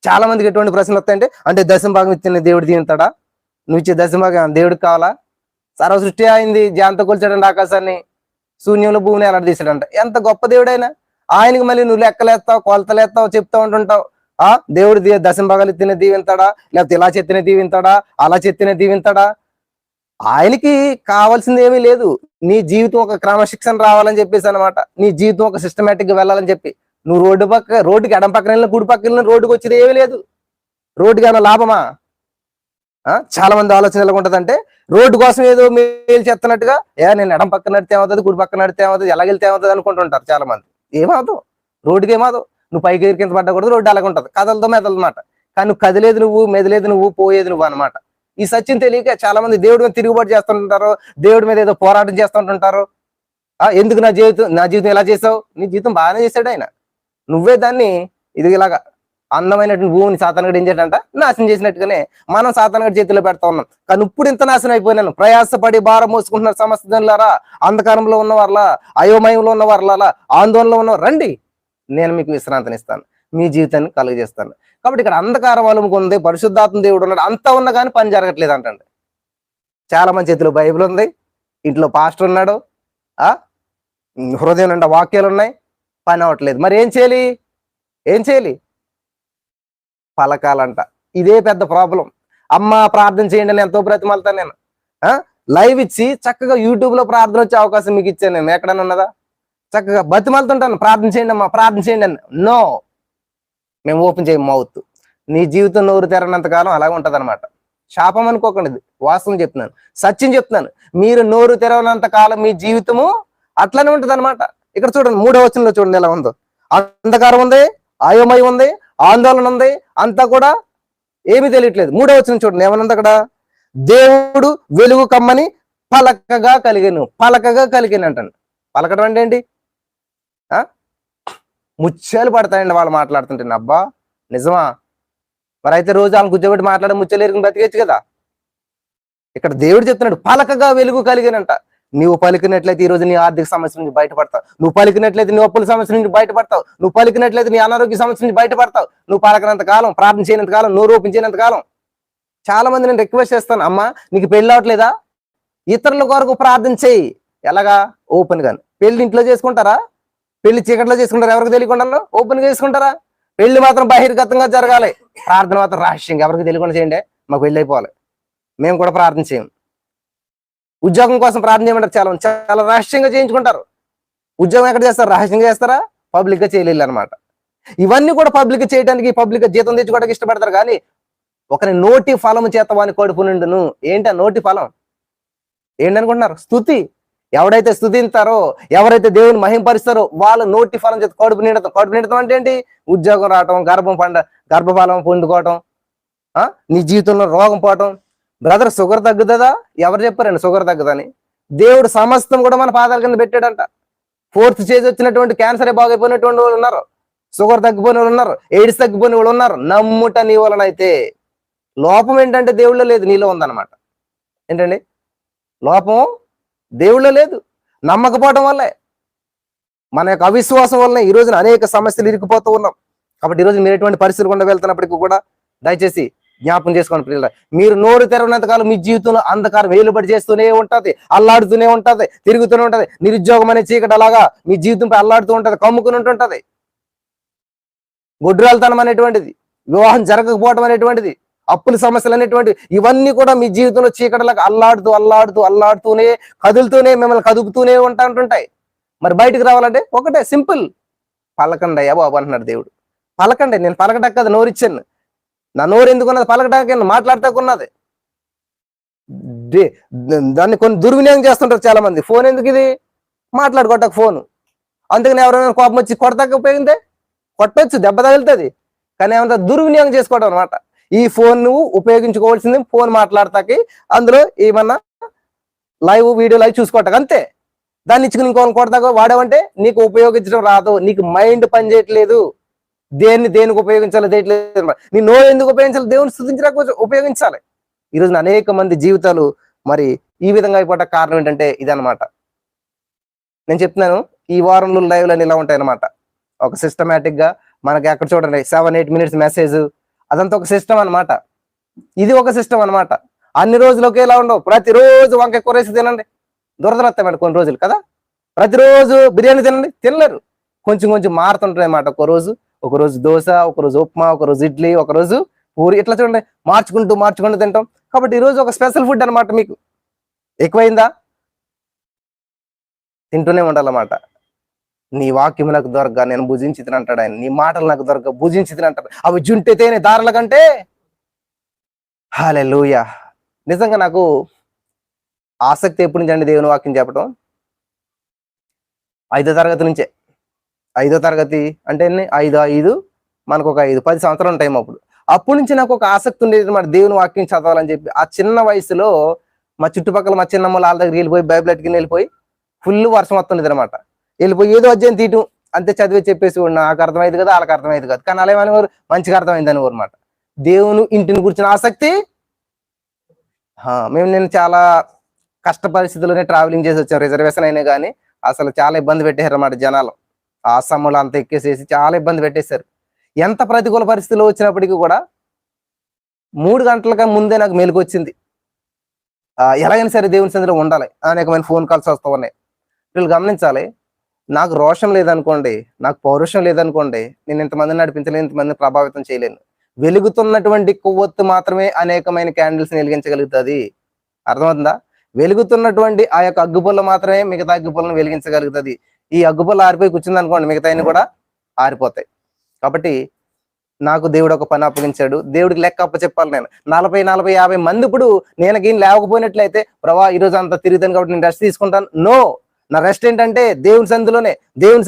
చాలా మందికి ఎటువంటి ప్రశ్నలు వస్తాయంటే, అంటే దశంభాగం ఇచ్చిన దేవుడు దీవింతాడా? నువ్వు ఇచ్చే దశంభాగం దేవుడికి కావాలా? సర్వ సృష్టి అయింది, జాంతో కొలిచాడంట ఆకాశాన్ని, శూన్యంలో భూమిని ఎలా తీసాడంట. ఎంత గొప్ప దేవుడైనా ఆయనకి మళ్ళీ నువ్వు లెక్కలేస్తావు, కొలతలేస్తావు, చెప్తా ఉంటుంటావు. దేవుడు దశంభాగాలు ఎత్తిన దీవింతాడా? లేకపోతే ఇలా చెత్తిన దీవింతాడా? అలా చెత్తిన దీవింతాడా? ఆయనకి కావాల్సింది ఏమీ లేదు. నీ జీవితం ఒక క్రమశిక్షణ రావాలని చెప్పేసి అనమాట. నీ జీవితం ఒక సిస్టమేటిక్ గా వెళ్ళాలని చెప్పి. నువ్వు రోడ్డుకి ఎడం పక్కన వెళ్ళిన కుడి పక్కన వెళ్ళిన రోడ్డుకి వచ్చేది ఏమీ లేదు. రోడ్డుకి ఏమైనా లాభమా? చాలా మంది ఆలోచన ఎలా ఉంటదంటే రోడ్డు కోసం ఏదో మేలు చేస్తున్నట్టుగా, నేను ఎడం పక్కన నడితే ఏమవుతుంది, కుడి పక్కన నడితే ఏమవుతుంది, ఎలాగెళ్తే ఏమవుతుంది అనుకుంటుంటారు చాలా మంది. ఏమవుతావు? రోడ్డుకి ఏమవుతావు? నువ్వు పైకి ఎగిరి కింద పడ్డకూడదు, రోడ్డు అలాగ ఉంటుంది, కదలతో మెదలన్నమాట. కానీ నువ్వు కదిలేదు నువ్వు, మెదిలేదు నువ్వు, పోయేది నువ్వు అనమాట. ఈ సత్యం తెలియక చాలా మంది దేవుడి మీద తిరుగుబాటు చేస్తుంటారు, దేవుడి మీద ఏదో పోరాటం చేస్తుంటుంటారు. ఎందుకు నా జీవితం ఎలా చేసావు? నీ జీవితం బాగానే చేశాడు ఆయన. నువ్వే దాన్ని ఇది ఇలాగా అందమైనటువంటి భూమిని సాతానుగడు ఏం చేయడంట నాశనం చేసినట్టుగానే మనం సాతానుగడి చేతిలో పెడతా ఉన్నాం. కానీ ఇప్పుడు ఇంత నాశనం అయిపోయినాను. ప్రయాసపడి భారం మోసుకుంటున్నారు సమస్త జనులారా, అంధకారంలో ఉన్న వాళ్ళ, అయోమయంలో ఉన్న వాళ్ళ, ఆందోళనలో ఉన్న రండి, నేను మీకు విశ్రాంతినిస్తాను, మీ జీవితాన్ని కలుగజేస్తాను. కాబట్టి ఇక్కడ అంధకారం అలుముకుంది, పరిశుద్ధాత్మ దేవుడు ఉన్నాడు, అంతా ఉన్నా కానీ పని జరగట్లేదు అంటండి. చాలా మంది చేతిలో బైబిల్ ఉంది, ఇంట్లో పాస్టర్ ఉన్నాడు, హృదయం నిండా వాక్యాలు ఉన్నాయి, పని అవ్వట్లేదు. మరి ఏం చేయాలి? పలకాలంట. ఇదే పెద్ద ప్రాబ్లం. అమ్మ ప్రార్థన చేయండి అని ఎంతో బ్రతిమాలుతాను నేను. లైవ్ ఇచ్చి చక్కగా యూట్యూబ్ లో ప్రార్థన వచ్చే అవకాశం మీకు ఇచ్చాను నేను, ఎక్కడైనా ఉన్నదా? చక్కగా బతిమాలుతుంటాను, ప్రార్థన చేయండి అమ్మా, ప్రార్థన చేయండి అని. నో, మేము ఓపెన్ చేయం మౌత్. నీ జీవితం నోరు తెరనంత కాలం అలాగే ఉంటది అనమాట. శాపం అనుకోకండి, వాస్తవం చెప్తున్నాను, సత్యం చెప్తున్నాను. మీరు నోరు తెరవనంత కాలం మీ జీవితము అట్లనే ఉంటది అనమాట. ఇక్కడ చూడండి 3వ వచనంలో చూడండి ఎలా ఉందో. అంధకారం ఉంది, అయోమయం ఉంది, ఆందోళన ఉంది, అంతా కూడా ఏమీ తెలియట్లేదు. 3వ వచనం చూడండి ఏమనుంది అక్కడ. దేవుడు వెలుగు కమ్మని పలకగా కలిగాను అంటాను. పలకడం అంటే ఏంటి? ముత్యాలు పడతాయండి వాళ్ళు మాట్లాడుతుంటే. అబ్బా నిజమా? మరి అయితే రోజు వాళ్ళని కూర్చోబెట్టి మాట్లాడే ముత్యాలు ఎరుగుని బతికేచ్చు కదా. ఇక్కడ దేవుడు చెప్తున్నాడు పలకగా వెలుగు కలిగానంట. నువ్వు పలికినట్లయితే ఈ రోజు నీ ఆర్థిక సమస్య నుంచి బయటపడతావు, నువ్వు పలికినట్లయితే నీ అప్పుల సమస్య నుంచి బయటపడతావు, నువ్వు పలికినట్లయితే నీ అనారోగ్య సమస్య నుంచి బయటపడతావు. నువ్వు పలకనంత కాలం, ప్రార్థన చేయనంత కాలం, నోరు ఓపెన్ చేయనంత కాలం. చాలా మంది నేను రిక్వెస్ట్ చేస్తాను, అమ్మా నీకు పెళ్ళి అవట్లేదా? ఇతరుల కొరకు ప్రార్థన చేయి. ఎలాగా? ఓపెన్ గాను. పెళ్లి ఇంట్లో చేసుకుంటారా? పెళ్లి చీకట్లో చేసుకుంటారా? ఎవరికి తెలియకుండా ఓపెన్ గా చేసుకుంటారా? పెళ్లి మాత్రం బహిర్గతంగా జరగాలి, ప్రార్థన మాత్రం రహస్యంగా ఎవరికి తెలియకుండా చేయండి. మాకు పెళ్లి అయిపోవాలి, మేము కూడా ప్రార్థన చేయం. ఉద్యోగం కోసం ప్రార్థన చేయమంటారు, చాలా రహస్యంగా చేయించుకుంటారు. ఉద్యోగం ఎక్కడ చేస్తారు? రహస్యంగా చేస్తారా? పబ్లిక్ గా చేయలేదు అనమాట. ఇవన్నీ కూడా పబ్లిక్ చేయడానికి, పబ్లిక్ జీతం తెచ్చుకోవడానికి ఇష్టపడతారు. కానీ ఒకరి నోటి ఫలము చేత వాని కడుపు నిండును. ఏంటి ఆ నోటి ఫలం? ఏంటనుకుంటున్నారు? స్తుతి. ఎవడైతే స్తుతిస్తారో, ఎవరైతే దేవుని మహింపరుస్తారో వాళ్ళ నోటి ఫలం చేత కడుపు నిండటం అంటే ఏంటి? ఉద్యోగం రావటం, గర్భఫలం పొందుకోవటం, నీ జీవితంలో రోగం పోవటం. బ్రదర్ షుగర్ తగ్గుతుందా? ఎవరు చెప్పారండి షుగర్ తగ్గుదని? దేవుడు సమస్తం కూడా మన పాదాల కింద పెట్టాడంట. 4th స్టేజ్ వచ్చినటువంటి క్యాన్సరే బాగైపోయినటువంటి వాళ్ళు ఉన్నారు, షుగర్ తగ్గిపోయిన వాళ్ళు ఉన్నారు, ఎయిడ్స్ తగ్గిపోయిన వాళ్ళు ఉన్నారు. నమ్ముట నీ వలనైతే. లోపం ఏంటంటే దేవుళ్ళో లేదు, నీలో ఉందన్నమాట. ఏంటండి లోపం? దేవుళ్ళో లేదు, నమ్మకపోవడం వల్లే, మన యొక్క అవిశ్వాసం వల్లనే ఈ రోజున అనేక సమస్యలు ఇరుక్కుపోతూ ఉన్నాం. కాబట్టి ఈరోజు మీరు ఎటువంటి పరిస్థితులు గుండా వెళ్తున్నప్పటికీ కూడా దయచేసి జ్ఞాపం చేసుకోండి పిల్లలు. మీరు నోరు తెరవనంత కాలం మీ జీవితంలో అంధకారం వేలుబడి చేస్తూనే ఉంటది, అల్లాడుతూనే ఉంటది, తిరుగుతూనే ఉంటది. నిరుద్యోగం అనే చీకటి అలాగా మీ జీవితంపై అల్లాడుతూ ఉంటది, కమ్ముకుని ఉంటుంటది. గొడ్రాలతనం అనేటువంటిది, వివాహం జరగకపోవడం అనేటువంటిది, అప్పుల సమస్యలు అనేటువంటివి, ఇవన్నీ కూడా మీ జీవితంలో చీకటిలాగా అల్లాడుతూనే కదులుతూనే మిమ్మల్ని కదుపుతూనే ఉంటుంటాయి. మరి బయటకు రావాలంటే ఒకటే సింపుల్, పలకండి అయ్యా బాబు అంటున్నాడు దేవుడు. పలకండి. నేను పలకటక్క కదా నోరిచ్చాను, నా నోరు ఎందుకున్నది? పలకటానికి మాట్లాడతాకున్నది. దాన్ని కొన్ని దుర్వినియోగం చేస్తుంటారు చాలా మంది. ఫోన్ ఎందుకు ఇది? మాట్లాడుకోవటానికి ఫోను. అందుకని ఎవరైనా కోపం వచ్చి కొడతాక ఉపయోగిందే కొట్టొచ్చు, దెబ్బ తగులుతుంది. కానీ ఏమంతా దుర్వినియోగం చేసుకోవడం అనమాట. ఈ ఫోన్ నువ్వు ఉపయోగించుకోవాల్సింది ఫోన్ మాట్లాడతాకి, అందులో ఏమన్నా వీడియో లైవ్ చూసుకోవటానికి అంతే. దాన్ని ఇచ్చుకుని ఇంకోని కొడతాక వాడేవంటే నీకు ఉపయోగించడం రాదు, నీకు మైండ్ పని చేయట్లేదు. దేనికి ఉపయోగించాలి తెలియట్లేదు. నీ నోరు ఎందుకు ఉపయోగించాలి? దేవుని స్తుతించడానికి ఉపయోగించాలి. ఈరోజు అనేక మంది జీవితాలు మరి ఈ విధంగా అయిపోవట కారణం ఏంటంటే ఇదనమాట. నేను చెప్తున్నాను, ఈ వారంలో లైవ్లు అని ఇలా ఉంటాయన్నమాట. ఒక సిస్టమేటిక్ గా మనకి అక్కడ చూడండి 7-8 మినిట్స్ మెసేజ్, అదంతా ఒక సిస్టమ్ అనమాట. ఇది ఒక సిస్టమ్ అనమాట. అన్ని రోజులు ఒకేలా ఉండవు. ప్రతిరోజు వంకాయ కూర వేసి తినండి, దురదరొస్తాయి కొన్ని రోజులు కదా. ప్రతిరోజు బిర్యానీ తినలేరు. కొంచెం మారుతుంటాయి అన్నమాట. ఒకరోజు దోశ, ఒకరోజు ఉప్మా, ఒకరోజు ఇడ్లీ, ఒకరోజు పూరి, ఇట్లా చూడండి మార్చుకుంటూ తింటాం. కాబట్టి ఈరోజు ఒక స్పెషల్ ఫుడ్ అనమాట. మీకు ఎక్కువైందా? తింటూనే ఉండాలన్నమాట. నీ వాక్యం నాకు దొరకగా నేను భుజించి తినంటాడు ఆయన, నీ మాటలు నాకు దొరక భుజించి తినంటాడు. అవి జుంటెతేనే దారుల కంటే. హల్లెలూయా. నిజంగా నాకు ఆసక్తి ఎప్పటి నుంచి అండి దేవుని వాక్యం చెప్పడం? 5వ తరగతి నుంచే. 5వ తరగతి అంటే ఎన్ని? 5 మనకు ఒక 10 సంవత్సరాల టైం అప్పటి నుంచి నాకు ఒక ఆసక్తి ఉండేది అన్నమాట, దేవుని వాక్యం చదవాలని చెప్పి. ఆ చిన్న వయసులో మా చుట్టుపక్కల మా చిన్నమ్మ వాళ్ళ దగ్గరికి వెళ్ళిపోయి బైబిల్ అట్టుకుని వెళ్ళిపోయి ఫుల్ వర్షం వస్తుండేది అనమాట. వెళ్ళిపోయి ఏదో అధ్యాయం తీయటం అంతే, చదివి చెప్పేసి నాకు అర్థమైంది కదా, వాళ్ళకి అర్థమైంది కదా. కానీ అలా ఏమనేవారు, మంచిగా అర్థమైంది అనేవారు అనమాట. దేవుని ఇంటిని కూర్చున్న ఆసక్తి. నేను చాలా కష్ట పరిస్థితుల్లోనే ట్రావెలింగ్ చేసి వచ్చాం. రిజర్వేషన్ అయినా కానీ అసలు చాలా ఇబ్బంది పెట్టేశారు అన్నమాట జనాలు. ఆ అస్సాంలో అంతా ఎక్కేసేసి చాలా ఇబ్బంది పెట్టేశారు. ఎంత ప్రతికూల పరిస్థితులు వచ్చినప్పటికీ కూడా 3 గంటలకి ముందే నాకు మెలకు వచ్చింది. ఎలాగైనా సరే దేవుని సన్నిధిలో ఉండాలి. అనేకమైన ఫోన్ కాల్స్ వస్తూ ఉన్నాయి. వీళ్ళు గమనించాలి, నాకు రోషం లేదనుకోండి, నాకు పౌరుషం లేదనుకోండి, నేను ఇంతమందిని నడిపించలేను, ఇంతమందిని ప్రభావితం చేయలేను. వెలుగుతున్నటువంటి కొవ్వొత్తు మాత్రమే అనేకమైన క్యాండిల్స్ వెలిగించగలుగుతుంది. అర్థమవుతుందా? వెలుగుతున్నటువంటి ఆ యొక్క అగ్గిపుల్ల మాత్రమే మిగతా అగ్గిపుల్లను వెలిగించగలుగుతుంది. ఈ అగ్గిపుల్ల ఆరిపోయి కూర్చుంది అనుకోండి, మిగతా కూడా ఆరిపోతాయి. కాబట్టి నాకు దేవుడు ఒక పని అప్పగించాడు. దేవుడికి లెక్క అప్పచెప్పాలి. నేను 40, 40, 50 మంది ఇప్పుడు నేను లేకపోయినట్లయితే, ప్రభా ఈరోజు అంతా తిరుగుతాను కాబట్టి నేను రెస్ట్ తీసుకుంటాను. నో, నా రెస్ట్ ఏంటంటే దేవుని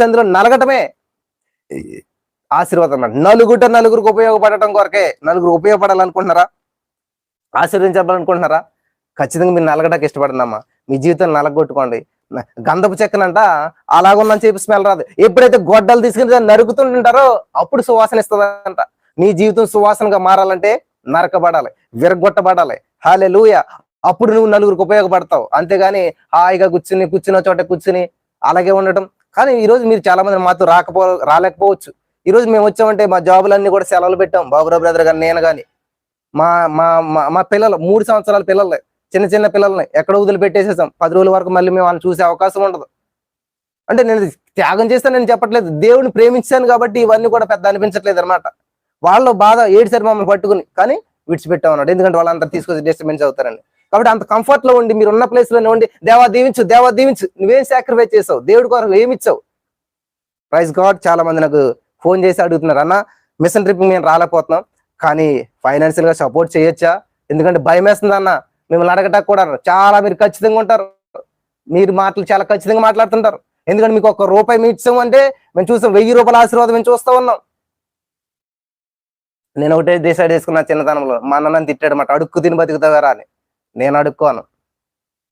సంధిలో నలగటమే ఆశీర్వాదం అన్నమాట. నలుగురికి ఉపయోగపడటం కొరకే. నలుగురు ఉపయోగపడాలనుకుంటున్నారా? ఆశీర్వదించాలనుకుంటున్నారా? ఖచ్చితంగా మీరు నలగడానికి ఇష్టపడినమ్మా. మీ జీవితాన్ని నలగొట్టుకోండి. గంధపు చెక్కనంట అలాగుందని చెప్పి స్మెల్ రాదు. ఎప్పుడైతే గొడ్డలు తీసుకుని నరుకుతుంటారో అప్పుడు సువాసన ఇస్తుందంట. నీ జీవితం సువాసనగా మారాలంటే నరకబడాలి, విరగొట్టబడాలి. హల్లెలూయా. అప్పుడు నువ్వు నలుగురికి ఉపయోగపడతావు. అంతేగాని హాయిగా కూర్చున్న చోట కూర్చుని అలాగే ఉండటం. కానీ ఈరోజు మీరు చాలా మంది మాతో రాలేకపోవచ్చు. ఈరోజు మేము వచ్చామంటే మా జాబులన్నీ కూడా సెలవులు పెట్టాం. బాబురావు బ్రదర్ గాని, నేను కానీ, మా మా మా పిల్లలు 3 సంవత్సరాల పిల్లలు, చిన్న పిల్లల్ని ఎక్కడ వదిలిపెట్టేసేసాం. 10 రోజుల వరకు మళ్ళీ మేము వాళ్ళని చూసే అవకాశం ఉండదు. అంటే నేను త్యాగం చేస్తాను నేను చెప్పట్లేదు, దేవుని ప్రేమించాను కాబట్టి ఇవన్నీ కూడా పెద్ద అనిపించట్లేదు అనమాట. వాళ్ళు బాధ ఏడుసారి మమ్మల్ని పట్టుకుని కానీ విడిచిపెట్టాం అన్నాడు. ఎందుకంటే వాళ్ళంతా తీసుకొచ్చి డిస్టర్బెన్స్ అవుతారని. కాబట్టి అంత కంఫర్ట్ లో ఉండి, మీరు ఉన్న ప్లేస్ లోనే ఉండి దేవా దీవించు. నువ్వేం సాక్రిఫైస్ చేసావు? దేవుడి కొరకు ఏమి ఇచ్చావు? Praise God. చాలా మంది నాకు ఫోన్ చేసి అడుగుతున్నారు, అన్న మిషన్ ట్రిప్ మేము రాలేకపోతున్నాం, కానీ ఫైనాన్షియల్ గా సపోర్ట్ చేయొచ్చా? ఎందుకంటే భయం వేస్తుంది అన్న, మిమ్మల్ని అడగటానికి కూడా. చాలా మీరు ఖచ్చితంగా ఉంటారు, మీరు మాటలు చాలా ఖచ్చితంగా మాట్లాడుతుంటారు. ఎందుకంటే మీకు ₹1 మీ ఇచ్చాము అంటే మేము చూస్తాం, ₹1000 ఆశీర్వాదం మేము చూస్తూ ఉన్నాం. నేను ఒకటే డిసైడ్ చేసుకున్నా చిన్నతనంలో, మా అన్న తిట్టాడు మాట, అడుక్కు తిని బతుకుతావారా అని. నేను అడుక్కోను.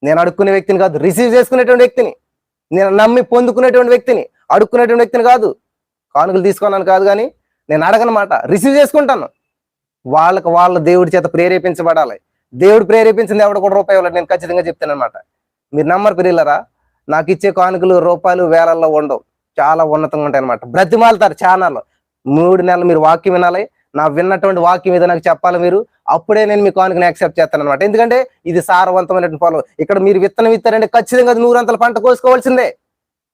నేను అడుక్కునే వ్యక్తిని కాదు, రిసీవ్ చేసుకునేటువంటి వ్యక్తిని. నేను నమ్మి పొందుకునేటువంటి వ్యక్తిని, అడుక్కునేటువంటి వ్యక్తిని కాదు. కానుకలు తీసుకోవాలని కాదు, కానీ నేను అడగనమాట, రిసీవ్ చేసుకుంటాను. వాళ్ళ దేవుడి చేత ప్రేరేపించబడాలి. దేవుడు ప్రేరేపించింది ఎవడ కూడా రూపాయి ఇవ్వలేదు. నేను ఖచ్చితంగా చెప్తాను అనమాట. మీరు నమ్మరు పిల్లరా, నాకు ఇచ్చే కానుకలు రూపాయలు వేలల్లో ఉండవు, చాలా ఉన్నతంగా ఉంటాయి అనమాట. బ్రతిమాలుతారు ఛానల్లో. 3 నెలలు మీరు వాక్యం వినాలి, నా విన్నటువంటి వాక్యం మీద నాకు చెప్పాలి మీరు, అప్పుడే నేను మీ కానుకని యాక్సెప్ట్ చేస్తాను అనమాట. ఎందుకంటే ఇది సారవంతమైనటువంటి పొలం. ఇక్కడ మీరు విత్తనం ఇస్తారంటే ఖచ్చితంగా 100 పంట కోసుకోవాల్సిందే.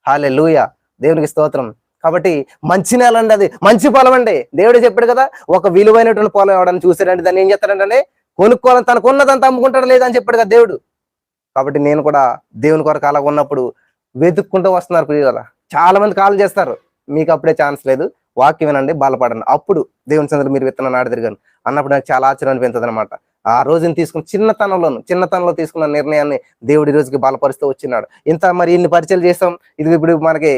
హల్లెలూయా, దేవునికి స్తోత్రం. కాబట్టి మంచి నేల అండి, అది మంచి పొలం అండి. దేవుడే చెప్పాడు కదా, ఒక విలువైనటువంటి పొలం ఎవడని చూసాడంటే దాన్ని ఏం చేస్తాడంటే కొనుక్కోవాలని, తనకు ఉన్నదంతా అమ్ముకుంటాడు లేదని చెప్పాడు కదా దేవుడు. కాబట్టి నేను కూడా దేవుని కొరకు అలా ఉన్నప్పుడు వెతుక్కుంటూ వస్తున్నారు ప్రియులారా. చాలా మంది కాల్ చేస్తారు, మీకు అప్పుడే ఛాన్స్ లేదు, వాక్యం వినండి, బలపడండి. అప్పుడు దేవుని సందర్భంలో మీరు విత్తనం నాటి తిరిగాను అన్నప్పుడు నాకు చాలా ఆశ్చర్యం అనిపించదు అనమాట. ఆ రోజుని తీసుకున్న చిన్నతనంలో తీసుకున్న నిర్ణయాన్ని దేవుడి రోజుకి బలపరుస్తూ వచ్చినాడు. ఇంత మరి ఇన్ని పరిచయాలు చేస్తాం. ఇది ఇప్పుడు మనకి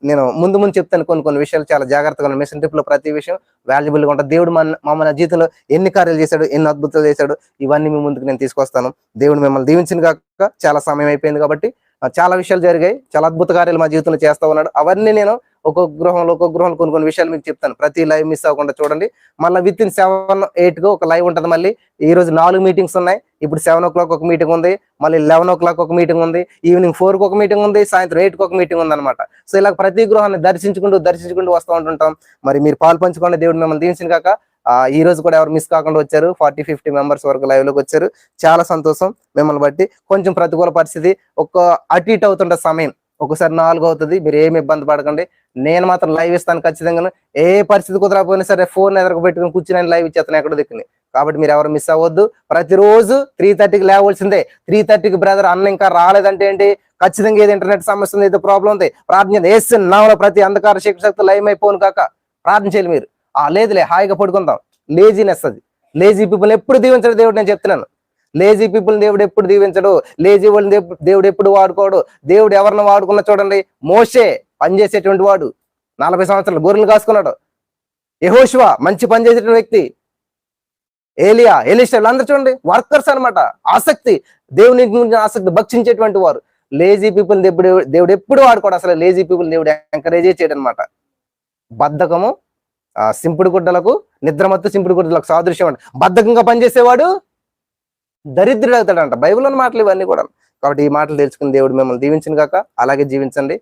నేను ముందు చెప్తాను కొన్ని విషయాలు చాలా జాగ్రత్తగా. మిషన్ ట్రిప్ లో ప్రతి విషయం వాల్యుబుల్ గా ఉంటుంది. దేవుడు మన జీవితంలో ఎన్ని కార్యాలు చేశాడు, ఎన్ని అద్భుతాలు చేశాడు, ఇవన్నీ మీ ముందుకు నేను తీసుకొస్తాను. దేవుడు మిమ్మల్ని దీవించిన కాక చాలా సమయం అయిపోయింది కాబట్టి చాలా విషయాలు జరిగాయి, చాలా అద్భుత కార్యాలు మా జీవితంలో చేస్తా ఉన్నాడు. అవన్నీ నేను ఒక్కొక్క గృహంలో కొన్ని విషయాలు మీకు చెప్తాను. ప్రతి లైవ్ మిస్ అవ్వకుండా చూడండి. మళ్ళీ విత్ ఇన్ 7-8 ఒక లైవ్ ఉంటుంది. మళ్ళీ ఈ రోజు 4 మీటింగ్స్ ఉన్నాయి. ఇప్పుడు 7 o'clock ఒక మీటింగ్ ఉంది, మళ్ళీ 11 o'clock ఒక మీటింగ్ ఉంది, ఈవినింగ్ 4 ఒక మీటింగ్ ఉంది, సాయంత్రం 8 ఒక మీటింగ్ ఉంది అనమాట. సో ఇలా ప్రతి గృహాన్ని దర్శించుకుంటూ వస్తూ ఉంటుంటాం. మరి మీరు పాలు పంచుకోండి. దేవుడు మిమ్మల్ని దీవించిన కాక ఈ రోజు కూడా ఎవరు మిస్ కాకుండా వచ్చారు. 40-50 మెంబర్స్ వరకు లైవ్ లోకి వచ్చారు. చాలా సంతోషం. మిమ్మల్ని బట్టి కొంచెం ప్రతికూల పరిస్థితి అటు ఇటు అవుతుంటే సమయం ఒకసారి 4 అవుతుంది. మీరు ఏమి ఇబ్బంది పడకండి. నేను మాత్రం లైవ్ ఇస్తాను ఖచ్చితంగా. ఏ పరిస్థితి కుదరకపోయినా సరే ఫోన్ ఎదురుకు పెట్టుకుని కూర్చుని లైవ్ ఇచ్చేస్తాను ఎక్కడో దిక్కుని. కాబట్టి మీరు ఎవరు మిస్ అవ్వద్దు. ప్రతిరోజు 3:30కి లేవలసిందే. 3:30కి బ్రదర్ అన్న ఇంకా రాలేదంటే ఏంటి, ఖచ్చితంగా ఏదో ఇంటర్నెట్ సమస్య ఉంది, ఏదో ప్రాబ్లం ఉంది, ప్రార్థన వేస్తున్నావు. ప్రతి అంధకార శక్తి లైవ్ అయిపోను కాక ప్రార్థన చేయాలి మీరు. లేదులే హాయిగా పడుకుందాం, లేజీనెస్ అది. లేజీ పీపుల్ ఎప్పుడు దీవించడు దేవుడు, నేను చెప్తున్నాను. లేజీ పీపుల్ దేవుడు ఎప్పుడు దీవించడు, లేజీ వాళ్ళని దేవుడు ఎప్పుడు వాడుకోడు. దేవుడు ఎవరిని వాడుకున్నా చూడండి, మోషే పనిచేసేటువంటి వాడు, 40 సంవత్సరాలు గొర్రెలు కాసుకున్నాడు. యెహోషువ మంచి పని చేసేటువంటి వ్యక్తి. ఏలియా, ఎలీషా అందరూ చూడండి వర్కర్స్ అన్నమాట. ఆసక్తి, దేవుని గురించి ఆసక్తి, భక్షించేటువంటి వారు. లేజీ పీపుల్ దేవుడు ఎప్పుడు వాడుకోడు. అసలు లేజీ పీపుల్ దేవుడు ఎంకరేజ్ చేయడం అనమాట. బద్ధకము సింపుడు గుడ్డలకు, నిద్రమత్తు సింపుడు గుడ్డలకు సాదృశ్యం అంట. బద్ధకంగా పనిచేసేవాడు దరిద్రుడు అవుతాడంట. బైబిల్లోని మాటలు ఇవన్నీ కూడా. కాబట్టి ఈ మాటలు తెలుసుకుని దేవుడు మిమ్మల్ని దీవించిన కాక అలాగే జీవించండి,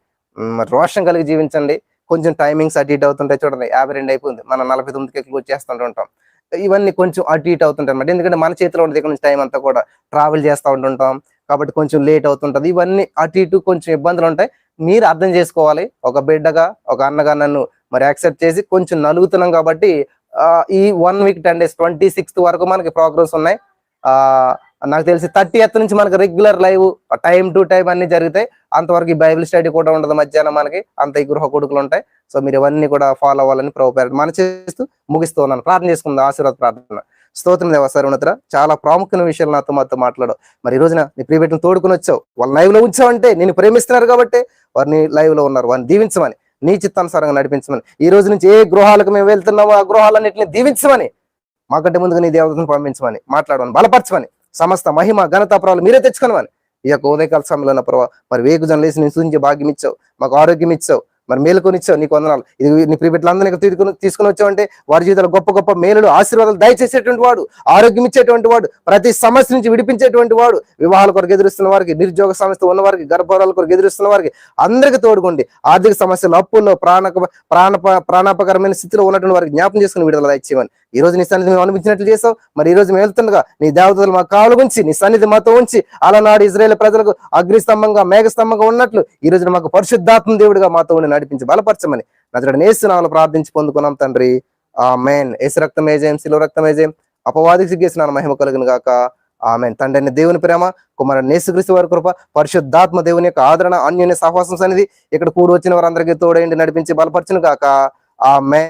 రోషం కలిగి జీవించండి. కొంచెం టైమింగ్స్ అటు ఇటు అవుతుంటాయి చూడండి. 52 అయిపోయింది, మనం 49కి వచ్చేస్తుంటాం. ఇవన్నీ కొంచెం అటు ఇటు అవుతుంటాయి అన్నమాట. ఎందుకంటే మన చేతిలో ఉంటుంది ఇక్కడ నుంచి టైం అంతా కూడా, ట్రావెల్ చేస్తూ ఉంటుంటాం కాబట్టి కొంచెం లేట్ అవుతుంటది. ఇవన్నీ అటు ఇటు కొంచెం ఇబ్బందులు ఉంటాయి. మీరు అర్థం చేసుకోవాలి. ఒక బిడ్డగా, ఒక అన్నగా నన్ను మరి యాక్సెప్ట్ చేసి కొంచెం నలుగుతున్నాం కాబట్టి ఈ 1 వీక్ 10 days 26th వరకు మనకి ప్రోగ్రామ్స్ ఉన్నాయి. నాకు తెలిసి 30th నుంచి మనకి regular live time to time అన్ని జరుగుతాయి. అంతవరకు ఈ బైబిల్ స్టడీ కూడా ఉండదు మధ్యాహ్నం మనకి. అంత ఈ గృహ కొడుకులు ఉంటాయి. సో మీరు ఇవన్నీ కూడా ఫాలో అవ్వాలని ప్రభువు మన చేస్తూ ముగిస్తూ ఉన్నాను. ప్రార్థన చేసుకుందాం, ఆశీర్వాద ప్రార్థన. స్తోత్రం దేవా సర్వోన్నతుడా, చాలా ప్రాముఖ్యమైన విషయాలు మాతో మాట్లాడవు. మరి ఈ రోజున నీ ప్రియ బిడ్డను తోడుకుని వచ్చావు, వాళ్ళు లైవ్ లో ఉంచావంటే నేను ప్రేమిస్తున్నారు కాబట్టి వారిని లైవ్ లో ఉన్నారు, వారిని దీవించమని, నీ చిత్తానుసారంగా నడిపించమని. ఈ రోజు నుంచి ఏ గృహాలకు మేము వెళ్తున్నామో ఆ గృహాలన్నింటినీ దీవించమని, మాకంటే ముందుగా నీ దేవతను పంపించమని, మాట్లాడమని, బలపరచమని, సమస్త మహిమ ఘనత ప్రభావాలు మీరే తెచ్చుకోనమని. ఈ యొక్క ఉదయకాల సమయంలో ప్రభావ మరి వేగుజన లేసి నీ సూచించే భాగ్యం ఇచ్చావు, మాకు ఆరోగ్యం ఇచ్చావు, మరి మేలుకొని ఇచ్చావు. నీకు వందనాలు. ఇది నీ ప్రియ బిడ్డలందరినీ తీసుకుని వచ్చావంటే వారి జీవితంలో గొప్ప గొప్ప మేలులు, ఆశీర్వాదాలు దయచేసేటువంటి వాడు, ఆరోగ్యం ఇచ్చేటువంటి వాడు, ప్రతి సమస్య నుంచి విడిపించేటువంటి వాడు, వివాహాల కొరకు ఎదురుస్తున్న వారికి, నిరుద్యోగ సమస్య ఉన్న వారికి, గర్భవరాల కొరకు ఎదురుస్తున్న వారికి అందరికీ తోడుకోండి. ఆర్థిక సమస్యలు, అప్పుల్లో, ప్రాణాపకరమైన స్థితిలో ఉన్నటువంటి వారికి జ్ఞాపం చేసుకుని విడుదల దయచేయమని. ఈ రోజు నీ సన్నిధి మేము అనిపించినట్లు చేసావు. మరి ఈ రోజు మేము వెళ్తుండగా నీ దేవతలు మా కాలు ఉంచి, నీ సన్నిధి మాతో ఉంచి, అలనాడు ఇజ్రాయేల్ ప్రజలకు అగ్నిస్తంభంగా, మేఘస్తంభంగా ఉన్నట్లు ఈ రోజున మాకు పరిశుద్ధాత్మ దేవుడిగా మాతో ఉండి నడిపించి బలపరచమని నజరేయుడైన యేసు నామములో ప్రార్థించి పొందుకున్నాం తండ్రి, ఆమేన్. యేసు రక్తమే జయం, శిలువ రక్తమే జయం. అపవాదికి సిగ్గేసిన మహిమ కలుగును గాక, ఆమేన్. తండ్రి దేవుని ప్రేమ, కుమారుడు యేసుక్రీస్తు వారి కృప, పరిశుద్ధాత్మ దేవుని యొక్క ఆదరణ, అన్యోన్య సహవాసం సన్నిధి ఇక్కడ కూడి వచ్చిన వారందరికీ తోడైండి నడిపించి బలపరచును గాక, ఆమేన్.